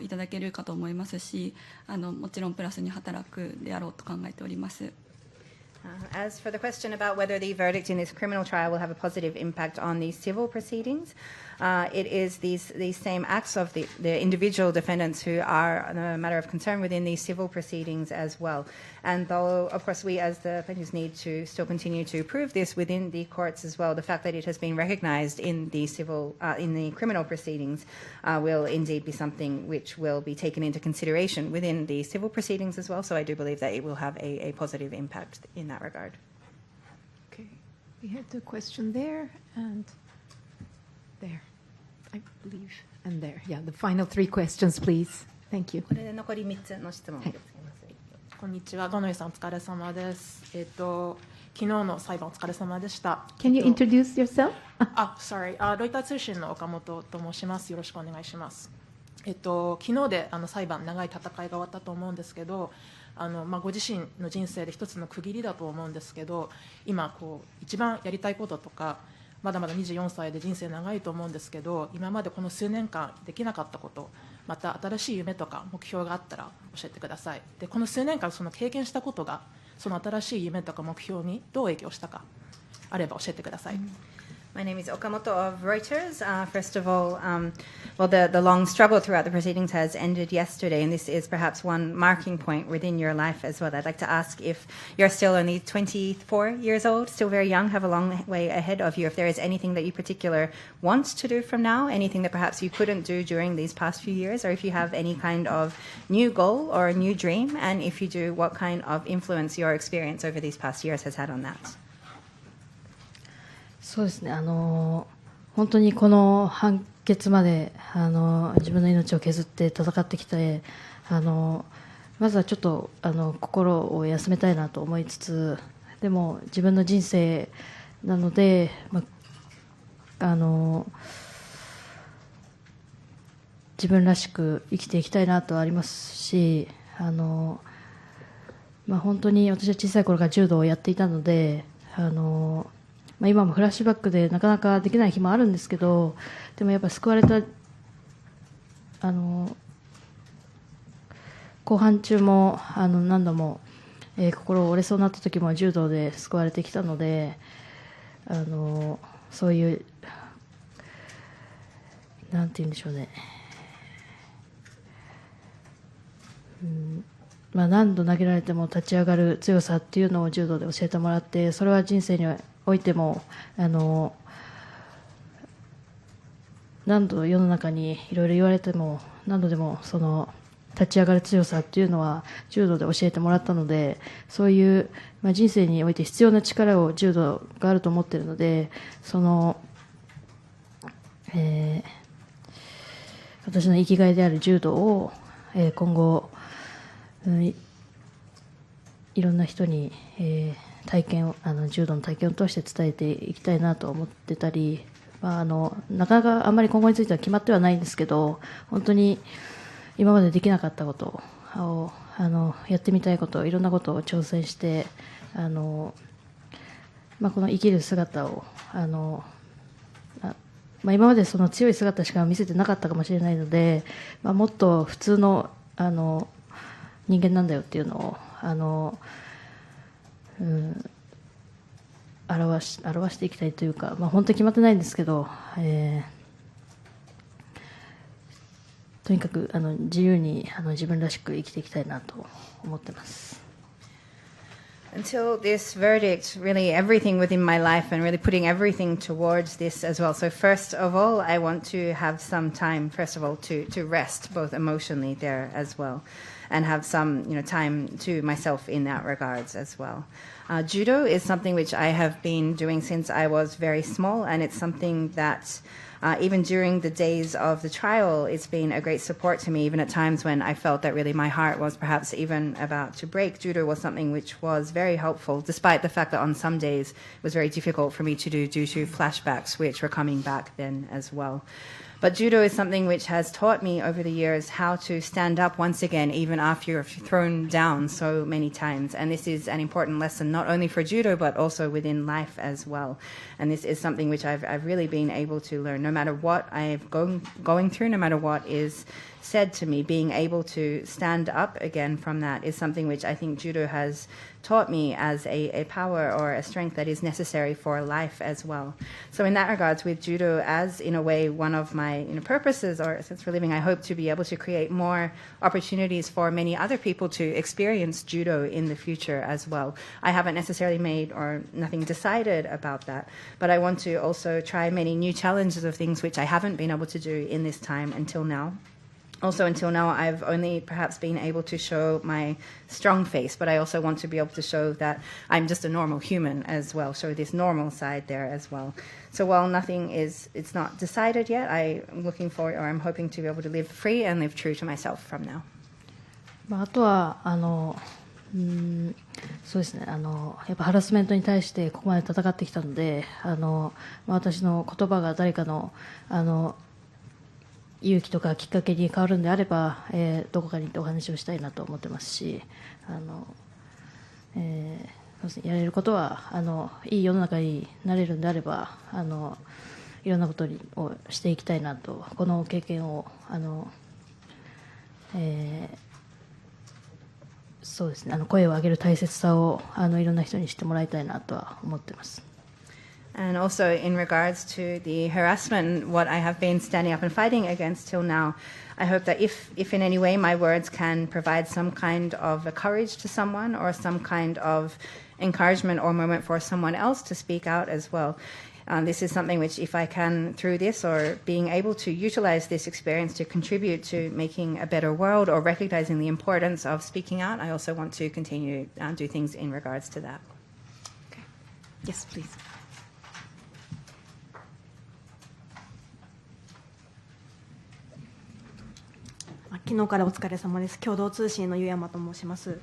いただけるかと思いますし、もちろんプラスに働くであろうと考えております。As for the question about whether the verdict in this criminal trial will have a positive impact on the civil proceedings, it is these same acts of the individual defendants who are a matter of concern within these civil proceedings as well. And though, of course, we as the plaintiffs need to still continue to prove this within the courts as well, the fact that it has been recognized in the criminal proceedings will indeed be something which will be taken into consideration within the civil proceedings as well. So I do believe that it will have a positive impact in that regard. Okay, we had the question there, and there, I believe, and there. Yeah, the final 3 questions, please. Thank you. これで残り3つの質問を受け付けます。こんにちは、五ノ井さんお疲れ様です。昨日の裁判お疲れ様でした。Can you introduce yourself? Sorry. ロイター通信の岡本と申します。よろしくお願いします。昨日で裁判、長い戦いが終わったと思うんですけど、ご自身の人生で一つの区切りだと思うんですけど、今一番やりたいこととか、まだまだ24歳で人生長いと思うんですけど、今までこの数年間できなかったこと、また新しい夢とか目標があったら教えてください。で、この数年間その経験したことがその新しい夢とか目標にどう影響したかあれば教えてください。My name is Okamoto of Reuters. First of all, the long struggle throughout the proceedings has ended yesterday, and this is perhaps one marking point within your life as well. I'd like to ask if you're still only 24 years old, still very young, have a long way ahead of you, if there is anything that you particularly want to do from now, anything that perhaps you couldn't do during these past few years, or if you have any kind of new goal or a new dream, and if you do, what kind of influence your experience over these past years has had on that. そうですね、本当にこの判決まで自分の命を削って戦ってきて、まずはちょっと心を休めたいなと思いつつ、でも自分の人生なので、自分らしく生きていきたいなとありますし、本当に私は小さい頃から柔道をやっていたので、今もフラッシュバックでなかなかできない日もあるんですけど、でもやっぱ救われた後半中も何度も、心折れそうになった時も柔道で救われてきたので、そういうなんて言うんでしょうね、何度投げられても立ち上がる強さっていうのを柔道で教えてもらって、それは人生においても何度世の中にいろいろ言われても何度でもその立ち上がる強さっていうのは柔道で教えてもらったので、そういう、人生において必要な力を柔道があると思っているので、私の生きがいである柔道を、今後、いろんな人に、柔道の体験を通して伝えていきたいなと思ってたり、なかなかあんまり今後については決まってはないんですけど、本当に今までできなかったことをやってみたいこと、いろんなことを挑戦して、この生きる姿を今までその強い姿しか見せてなかったかもしれないので、もっと普通の人間なんだよっていうのを表していきたいというか、本当に決まってないんですけど、とにかく自由に自分らしく生きていきたいなと思ってます。Until this verdict, really everything within my life and really putting everything towards this as well. So first of all, I want to have some time, first of all, to rest, both emotionally there as well, and have some time to myself in that regards as well. Judo is something which I have been doing since I was very small, and it's something that even during the days of the trial, it's been a great support to me, even at times when I felt that really my heart was perhaps even about to break. Judo was something which was very helpful, despite the fact that on some days it was very difficult for me to do due to flashbacks which were coming back then as well. But judo is something which has taught me over the years how to stand up once again, even after you're thrown down so many times. And this is an important lesson, not only for judo, but also within life as well. And this is something which I've really been able to learn. No matter what I'm going through, no matter what is said to me, being able to stand up again from that is something which I think judo has taught me as a power or a strength that is necessary for life as well. So in that regards, with judo as in a way one of my purposes or a sense for living, I hope to be able to create more opportunities for many other people to experience judo in the future as well. I haven't necessarily made or nothing decided about that, but I want to also try many new challenges of things which I haven't been able to do in this time until now. Also, until now, I've only perhaps been able to show my strong face, but I also want to be able to show that I'm just a normal human as well, show this normal side there as well. So while it's not decided yet, I'm looking for, or I'm hoping to be able to live free and live true to myself from now. あとはそうですね、やっぱハラスメントに対してここまで戦ってきたので、私の言葉が誰かの勇気とかきっかけに変わるんであれば、どこかに行ってお話をしたいなと思ってますし、そうですね、やれることはいい世の中になれるんであれば、いろんなことをしていきたいなと、この経験をそうですね、声を上げる大切さをいろんな人に知ってもらいたいなとは思ってます。And also in regards to the harassment, what I have been standing up and fighting against till now, I hope that if in any way my words can provide some kind of a courage to someone or some kind of encouragement or moment for someone else to speak out as well. This is something which, if I can, through this or being able to utilize this experience to contribute to making a better world or recognizing the importance of speaking out, I also want to continue to do things in regards to that. Okay. Yes, please. 昨日からお疲れ様です。共同通信の湯山と申します。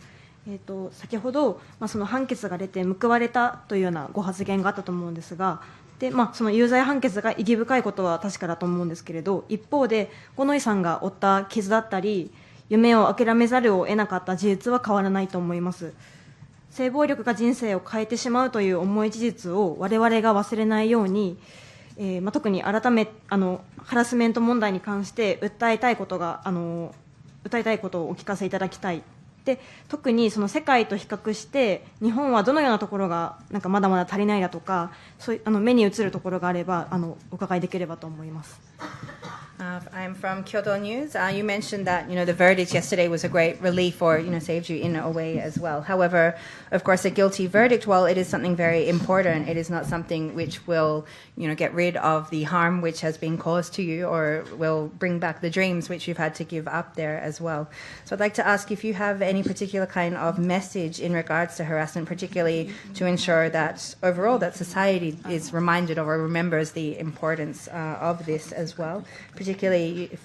先ほど、その判決が出て報われたというようなご発言があったと思うんですが、でその有罪判決が意義深いことは確かだと思うんですけれど、一方で五ノ井さんが負った傷だったり夢を諦めざるを得なかった事実は変わらないと思います。性暴力が人生を変えてしまうという重い事実を我々が忘れないように、特に改めハラスメント問題に関して訴えたいことをお聞かせいただきたい。で特にその世界と比較して日本はどのようなところがまだまだ足りないだとか、そういう目に映るところがあればお伺いできればと思います。I'm from Kyoto News. You mentioned that the verdict yesterday was a great relief, or saved you in a way as well. However, of course, a guilty verdict, while it is something very important, it is not something which will get rid of the harm which has been caused to you, or will bring back the dreams which you've had to give up there as well. So I'd like to ask if you have any particular kind of message in regards to harassment, particularly to ensure that overall that society is reminded of or remembers the importance of this as well. Particularly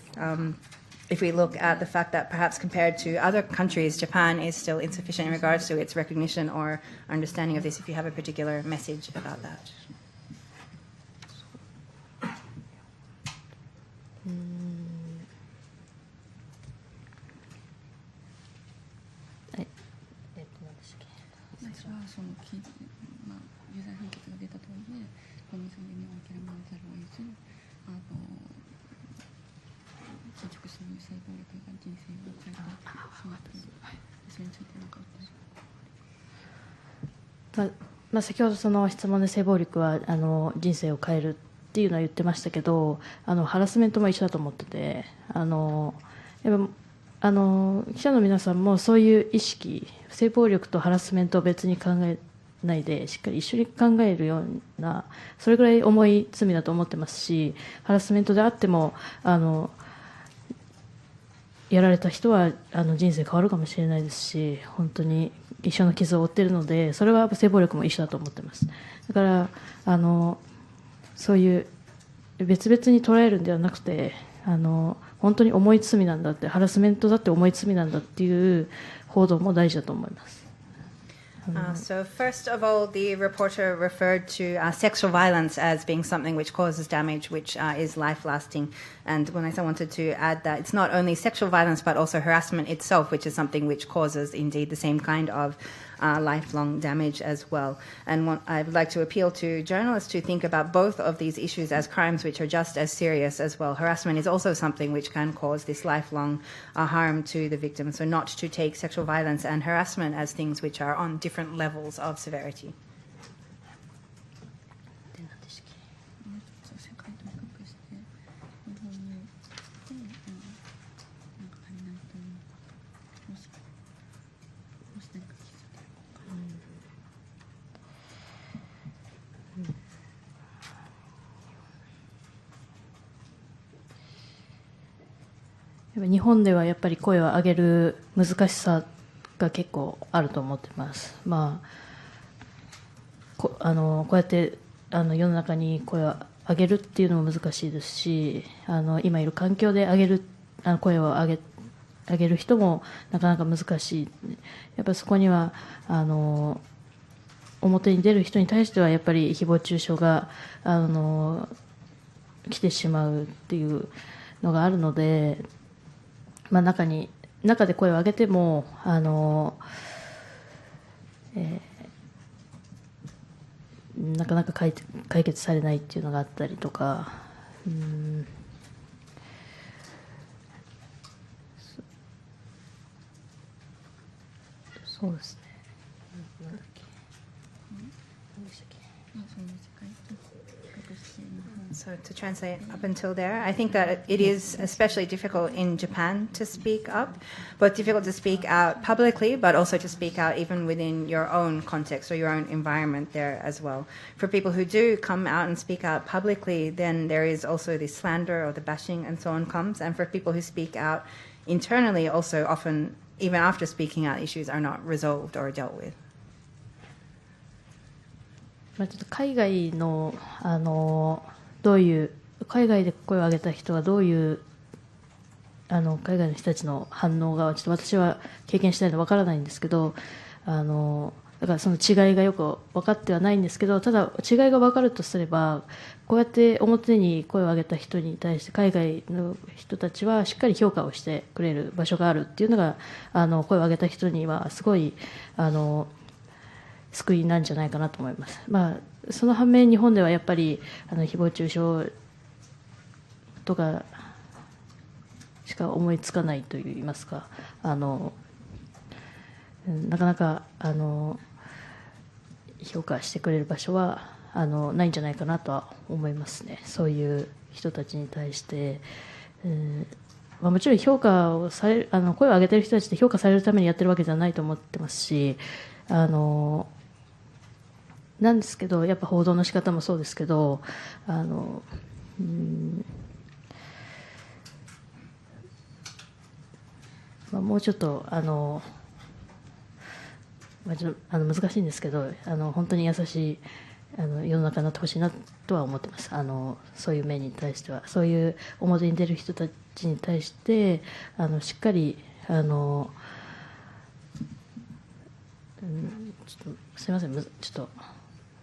if we look at the fact that perhaps compared to other countries, Japan is still insufficient in regards to its recognition or understanding of this, if you have a particular message about that.先ほどその質問で性暴力は人生を変えるっていうのは言ってましたけど、ハラスメントも一緒だと思ってて、やっぱ記者の皆さんもそういう意識、性暴力とハラスメントを別に考えないでしっかり一緒に考えるような、それぐらい重い罪だと思ってますし、ハラスメントであってもやられた人は人生変わるかもしれないですし、本当に一緒の傷を負っているので、それは性暴力も一緒だと思ってます。だからそういう別々に捉えるんではなくて、本当に重い罪なんだって、ハラスメントだって重い罪なんだっていう報道も大事だと思います。So first of all, the reporter referred to sexual violence as being something which causes damage, which is life-lasting. And when I wanted to add that it's not only sexual violence, but also harassment itself, which is something which causes indeed the same kind of lifelong damage as well. And I would like to appeal to journalists to think about both of these issues as crimes which are just as serious as well. Harassment is also something which can cause this lifelong harm to the victim. So not to take sexual violence and harassment as things which are on different levels of severity. ぱ日本ではやっぱり声を上げる難しさが結構あると思ってます。まあこうやって世の中に声を上げるっていうのも難しいですし、今いる環境で声を上げる人もなかなか難しい。やっぱりそこには表に出る人に対してはやっぱり誹謗中傷が来てしまうっていうのがあるので、まあ、中で声を上げてもなかなか解決されないっていうのがあったりとか、そうですね。So to translate up until there, I think that it is especially difficult in Japan to speak up, both difficult to speak out publicly, but also to speak out even within your own context or your own environment there as well. For people who do come out and speak out publicly, then there is also the slander or the bashing and so on comes. And for people who speak out internally, also often, even after speaking out, issues are not resolved or dealt with. ちょっと海外の海外で声を上げた人はどういう海外の人たちの反応がちょっと私は経験したいのわからないんですけど、だからその違いがよく分かってはないんですけど、ただ違いが分かるとすれば、こうやって表に声を上げた人に対して海外の人たちはしっかり評価をしてくれる場所があるっていうのが声を上げた人にはすごい救いなんじゃないかなと思います。まあ、その反面日本ではやっぱり誹謗中傷とかしか思いつかないといいますか、なかなか評価してくれる場所はないんじゃないかなとは思いますね。そういう人たちに対して、まあ、もちろん評価をされる声を上げている人たちって評価されるためにやってるわけじゃないと思ってますし、なんですけど、やっぱ報道の仕方もそうですけど、まあ、もうちょっと難しいんですけど、本当に優しい世の中になってほしいなとは思ってます。そういう面に対しては、そういう表に出る人たちに対してしっかりちょっとすみません、ちょっと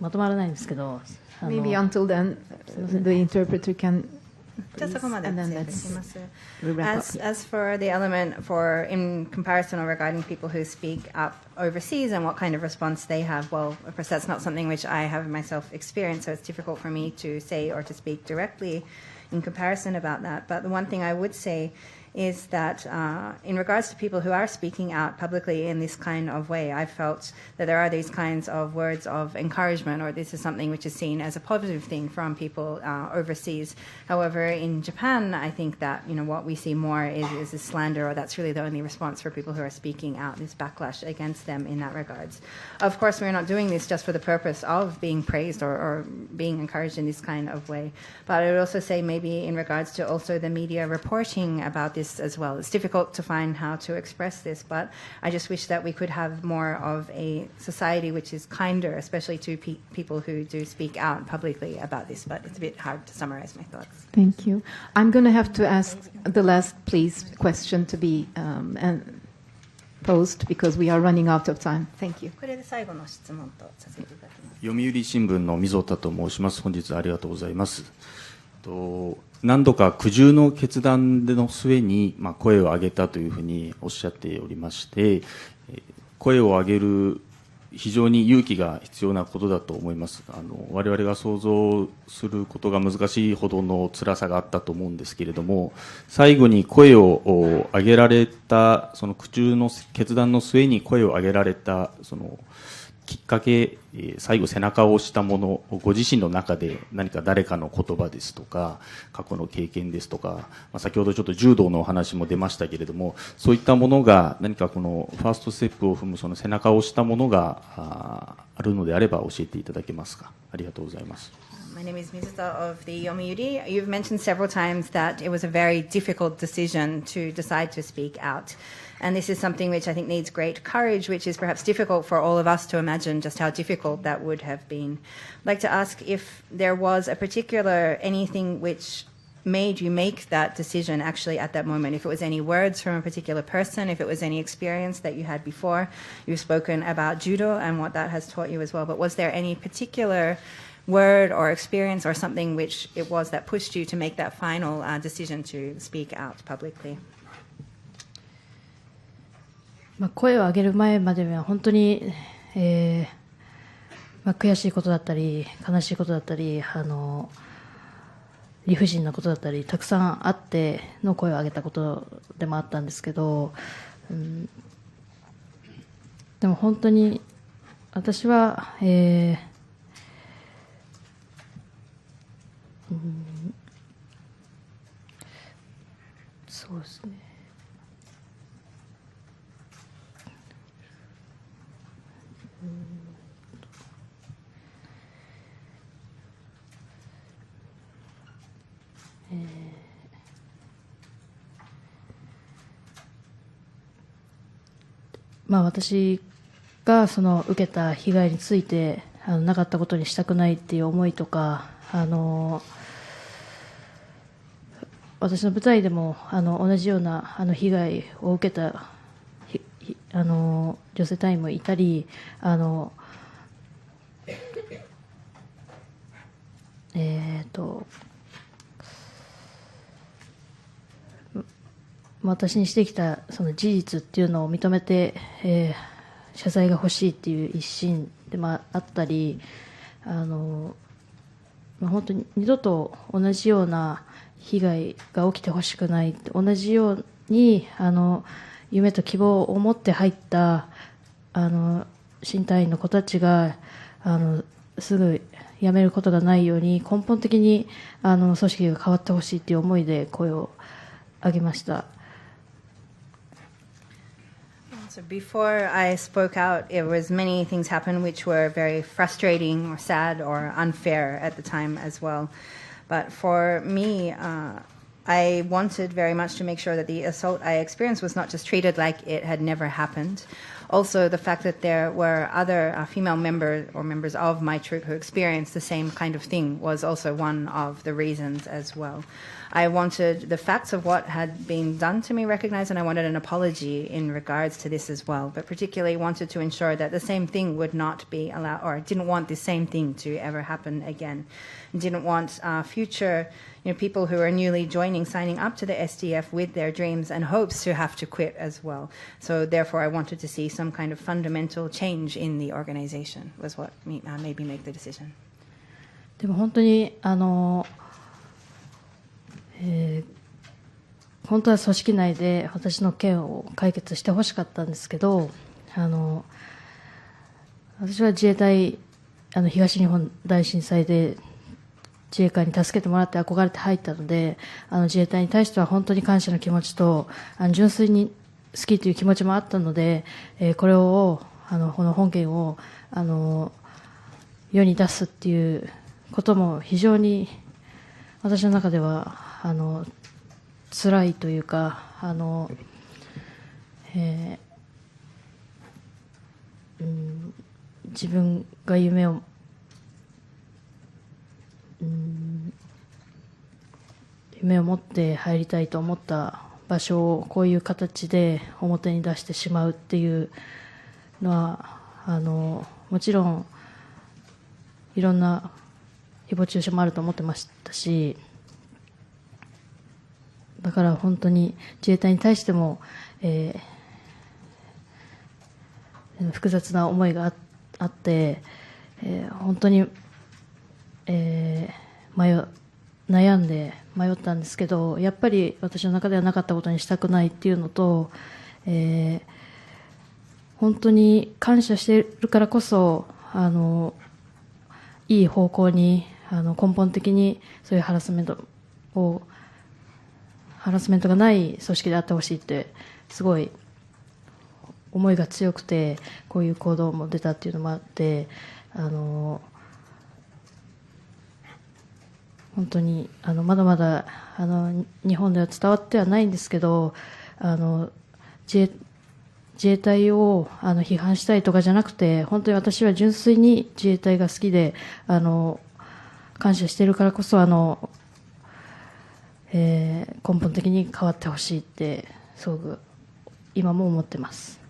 まとまらないんですけど、Maybe until then the interpreter can. Just as for the element for in comparison or regarding people who speak up overseas and what kind of response they have, well, of course that's not something which I have myself experienced, so it's difficult for me to say or to speak directly in comparison about that. But the one thing I would say is that in regards to people who are speaking out publicly in this kind of way, I felt that there are these kinds of words of encouragement, or this is something which is seen as a positive thing from people overseas. However, in Japan, I think that what we see more is a slander, or that's really the only response for people who are speaking out, this backlash against them in that regards. Of course, we're not doing this just for the purpose of being praised or being encouraged in this kind of way. But I would also say maybe in regards to also the media reporting about this as well. It's difficult to find how to express this, but I just wish that we could have more of a society which is kinder, especially to people who do speak out publicly about this, but it's a bit hard to summarize my thoughts. Thank you. I'm going to have to ask the last, please, question to be posed because we are running out of time. Thank you. これで最後の質問とさせていただきます。読売新聞の溝田と申します。本日ありがとうございます。何度か苦渋の決断の末に声を上げたというふうにおっしゃっておりまして、声を上げる非常に勇気が必要なことだと思います。我々が想像することが難しいほどの辛さがあったと思うんですけれども、最後に声を上げられた、その苦渋の決断の末に声を上げられたそのきっかけ、最後背中を押したもの、ご自身の中で何か誰かの言葉ですとか、過去の経験ですとか、先ほどちょっと柔道のお話も出ましたけれども、そういったものが何かこのファーストステップを踏むその背中を押したものがあるのであれば教えていただけますか。ありがとうございます。My My name is Mizuta of the Yomiuri. You've mentioned several times that it was a very difficult decision to decide to speak out. And this is something which I think needs great courage, which is perhaps difficult for all of us to imagine just how difficult that would have been. I'd like to ask if there was a particular anything which made you make that decision actually at that moment, if it was any words from a particular person, if it was any experience that you had before. You've spoken about judo and what that has taught you as well, but was there any particular word or experience or something which it was that pushed you to make that final decision to speak out publicly? 声を上げる前までは本当に、悔しいことだったり悲しいことだったり理不尽なことだったりたくさんあっての声を上げたことでもあったんですけど、でも本当に私は、そうですね。私がその受けた被害についてなかったことにしたくないっていう思いとか私の舞台でも同じような被害を受けた女性隊員もいたり私にしてきたその事実っていうのを認めて、謝罪が欲しいっていう一心でもあったり本当に二度と同じような被害が起きてほしくない同じように夢と希望を持って入った新隊員の子たちがすぐ辞めることがないように根本的に組織が変わってほしいという思いで声を上げました。So before I spoke out, it was many things happened which were very frustrating or sad or unfair at the time as well. But for me, I wanted very much to make sure that the assault I experienced was not just treated like it had never happened. Also, the fact that there were other female members or members of my troop who experienced the same kind of thing was also one of the reasons as well. I wanted the facts of what had been done to me recognized, and I wanted an apology in regards to this as well, but particularly wanted to ensure that the same thing would not be allowed, or didn't want the same thing to ever happen again. Didn't want future people who are newly joining, signing up to the SDF with their dreams and hopes to have to quit as well. So therefore I wanted to see some kind of fundamental change in the organization was what made me make the decision. でも本当に本当は組織内で私の件を解決してほしかったんですけど私は自衛隊東日本大震災で自衛官に助けてもらって憧れて入ったので自衛隊に対しては本当に感謝の気持ちと純粋に好きという気持ちもあったのでこれをこの本件を世に出すっていうことも非常に私の中では辛いというか自分が夢を持って入りたいと思った場所をこういう形で表に出してしまうっていうのはもちろんいろんな誹謗中傷もあると思ってましたしだから本当に自衛隊に対しても、複雑な思いがあって、本当に、悩んで迷ったんですけどやっぱり私の中ではなかったことにしたくないっていうのと、本当に感謝しているからこそいい方向に根本的にそういうハラスメントがない組織であってほしいってすごい思いが強くてこういう行動も出たっていうのもあって本当にまだまだ日本では伝わってはないんですけど、自衛隊を批判したいとかじゃなくて、本当に私は純粋に自衛隊が好きで感謝しているからこそ根本的に変わってほしいってすごく今も思ってます。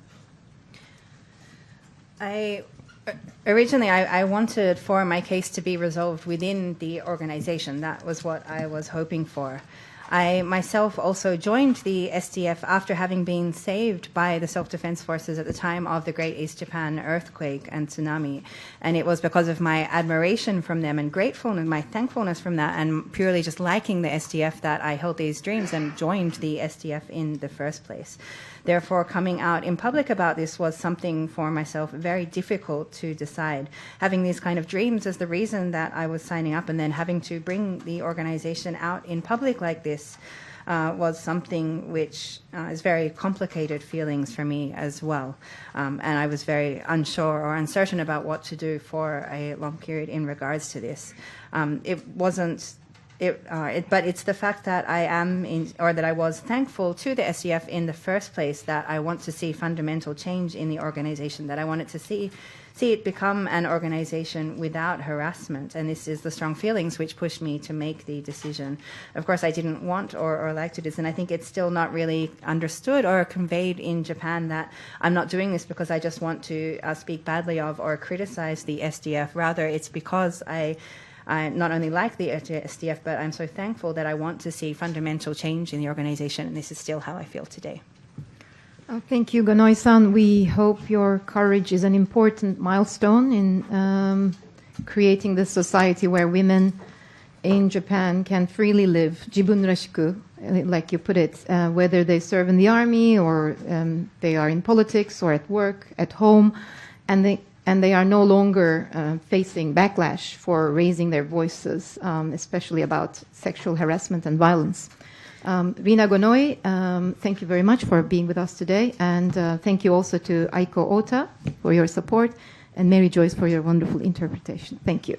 Originally, I wanted for my case to be resolved within the organization. That was what I was hoping for. I myself also joined the SDF after having been saved by the self-defense forces at the time of the Great East Japan earthquake and tsunami. And it was because of my admiration from them and gratefulness, my thankfulness from that, and purely just liking the SDF that I held these dreams and joined the SDF in the first place. Therefore, coming out in public about this was something for myself very difficult to decide. Having these kind of dreams as the reason that I was signing up, and then having to bring the organization out in public like this was something which is very complicated feelings for me as well. And I was very unsure or uncertain about what to do for a long period in regards to this. But it's the fact that that I was thankful to the SDF in the first place, that I want to see fundamental change in the organization, that I wanted to see it become an organization without harassment. And this is the strong feelings which pushed me to make the decision. Of course, I didn't want or like to do this, and I think it's still not really understood or conveyed in Japan that I'm not doing this because I just want to speak badly of or criticize the SDF. Rather, it's because I not only like the SDF, but I'm so thankful that I want to see fundamental change in the organization, and this is still how I feel today. Thank you, Gonoi-san. We hope your courage is an important milestone in creating this society where women in Japan can freely live, jibun rashiku, like you put it, whether they serve in the army or they are in politics or at work, at home, and they are no longer facing backlash for raising their voices, especially about sexual harassment and violence. Rina Gonoi, thank you very much for being with us today, and thank you also to Aiko Ota for your support, and Mary Joyce for your wonderful interpretation. Thank you.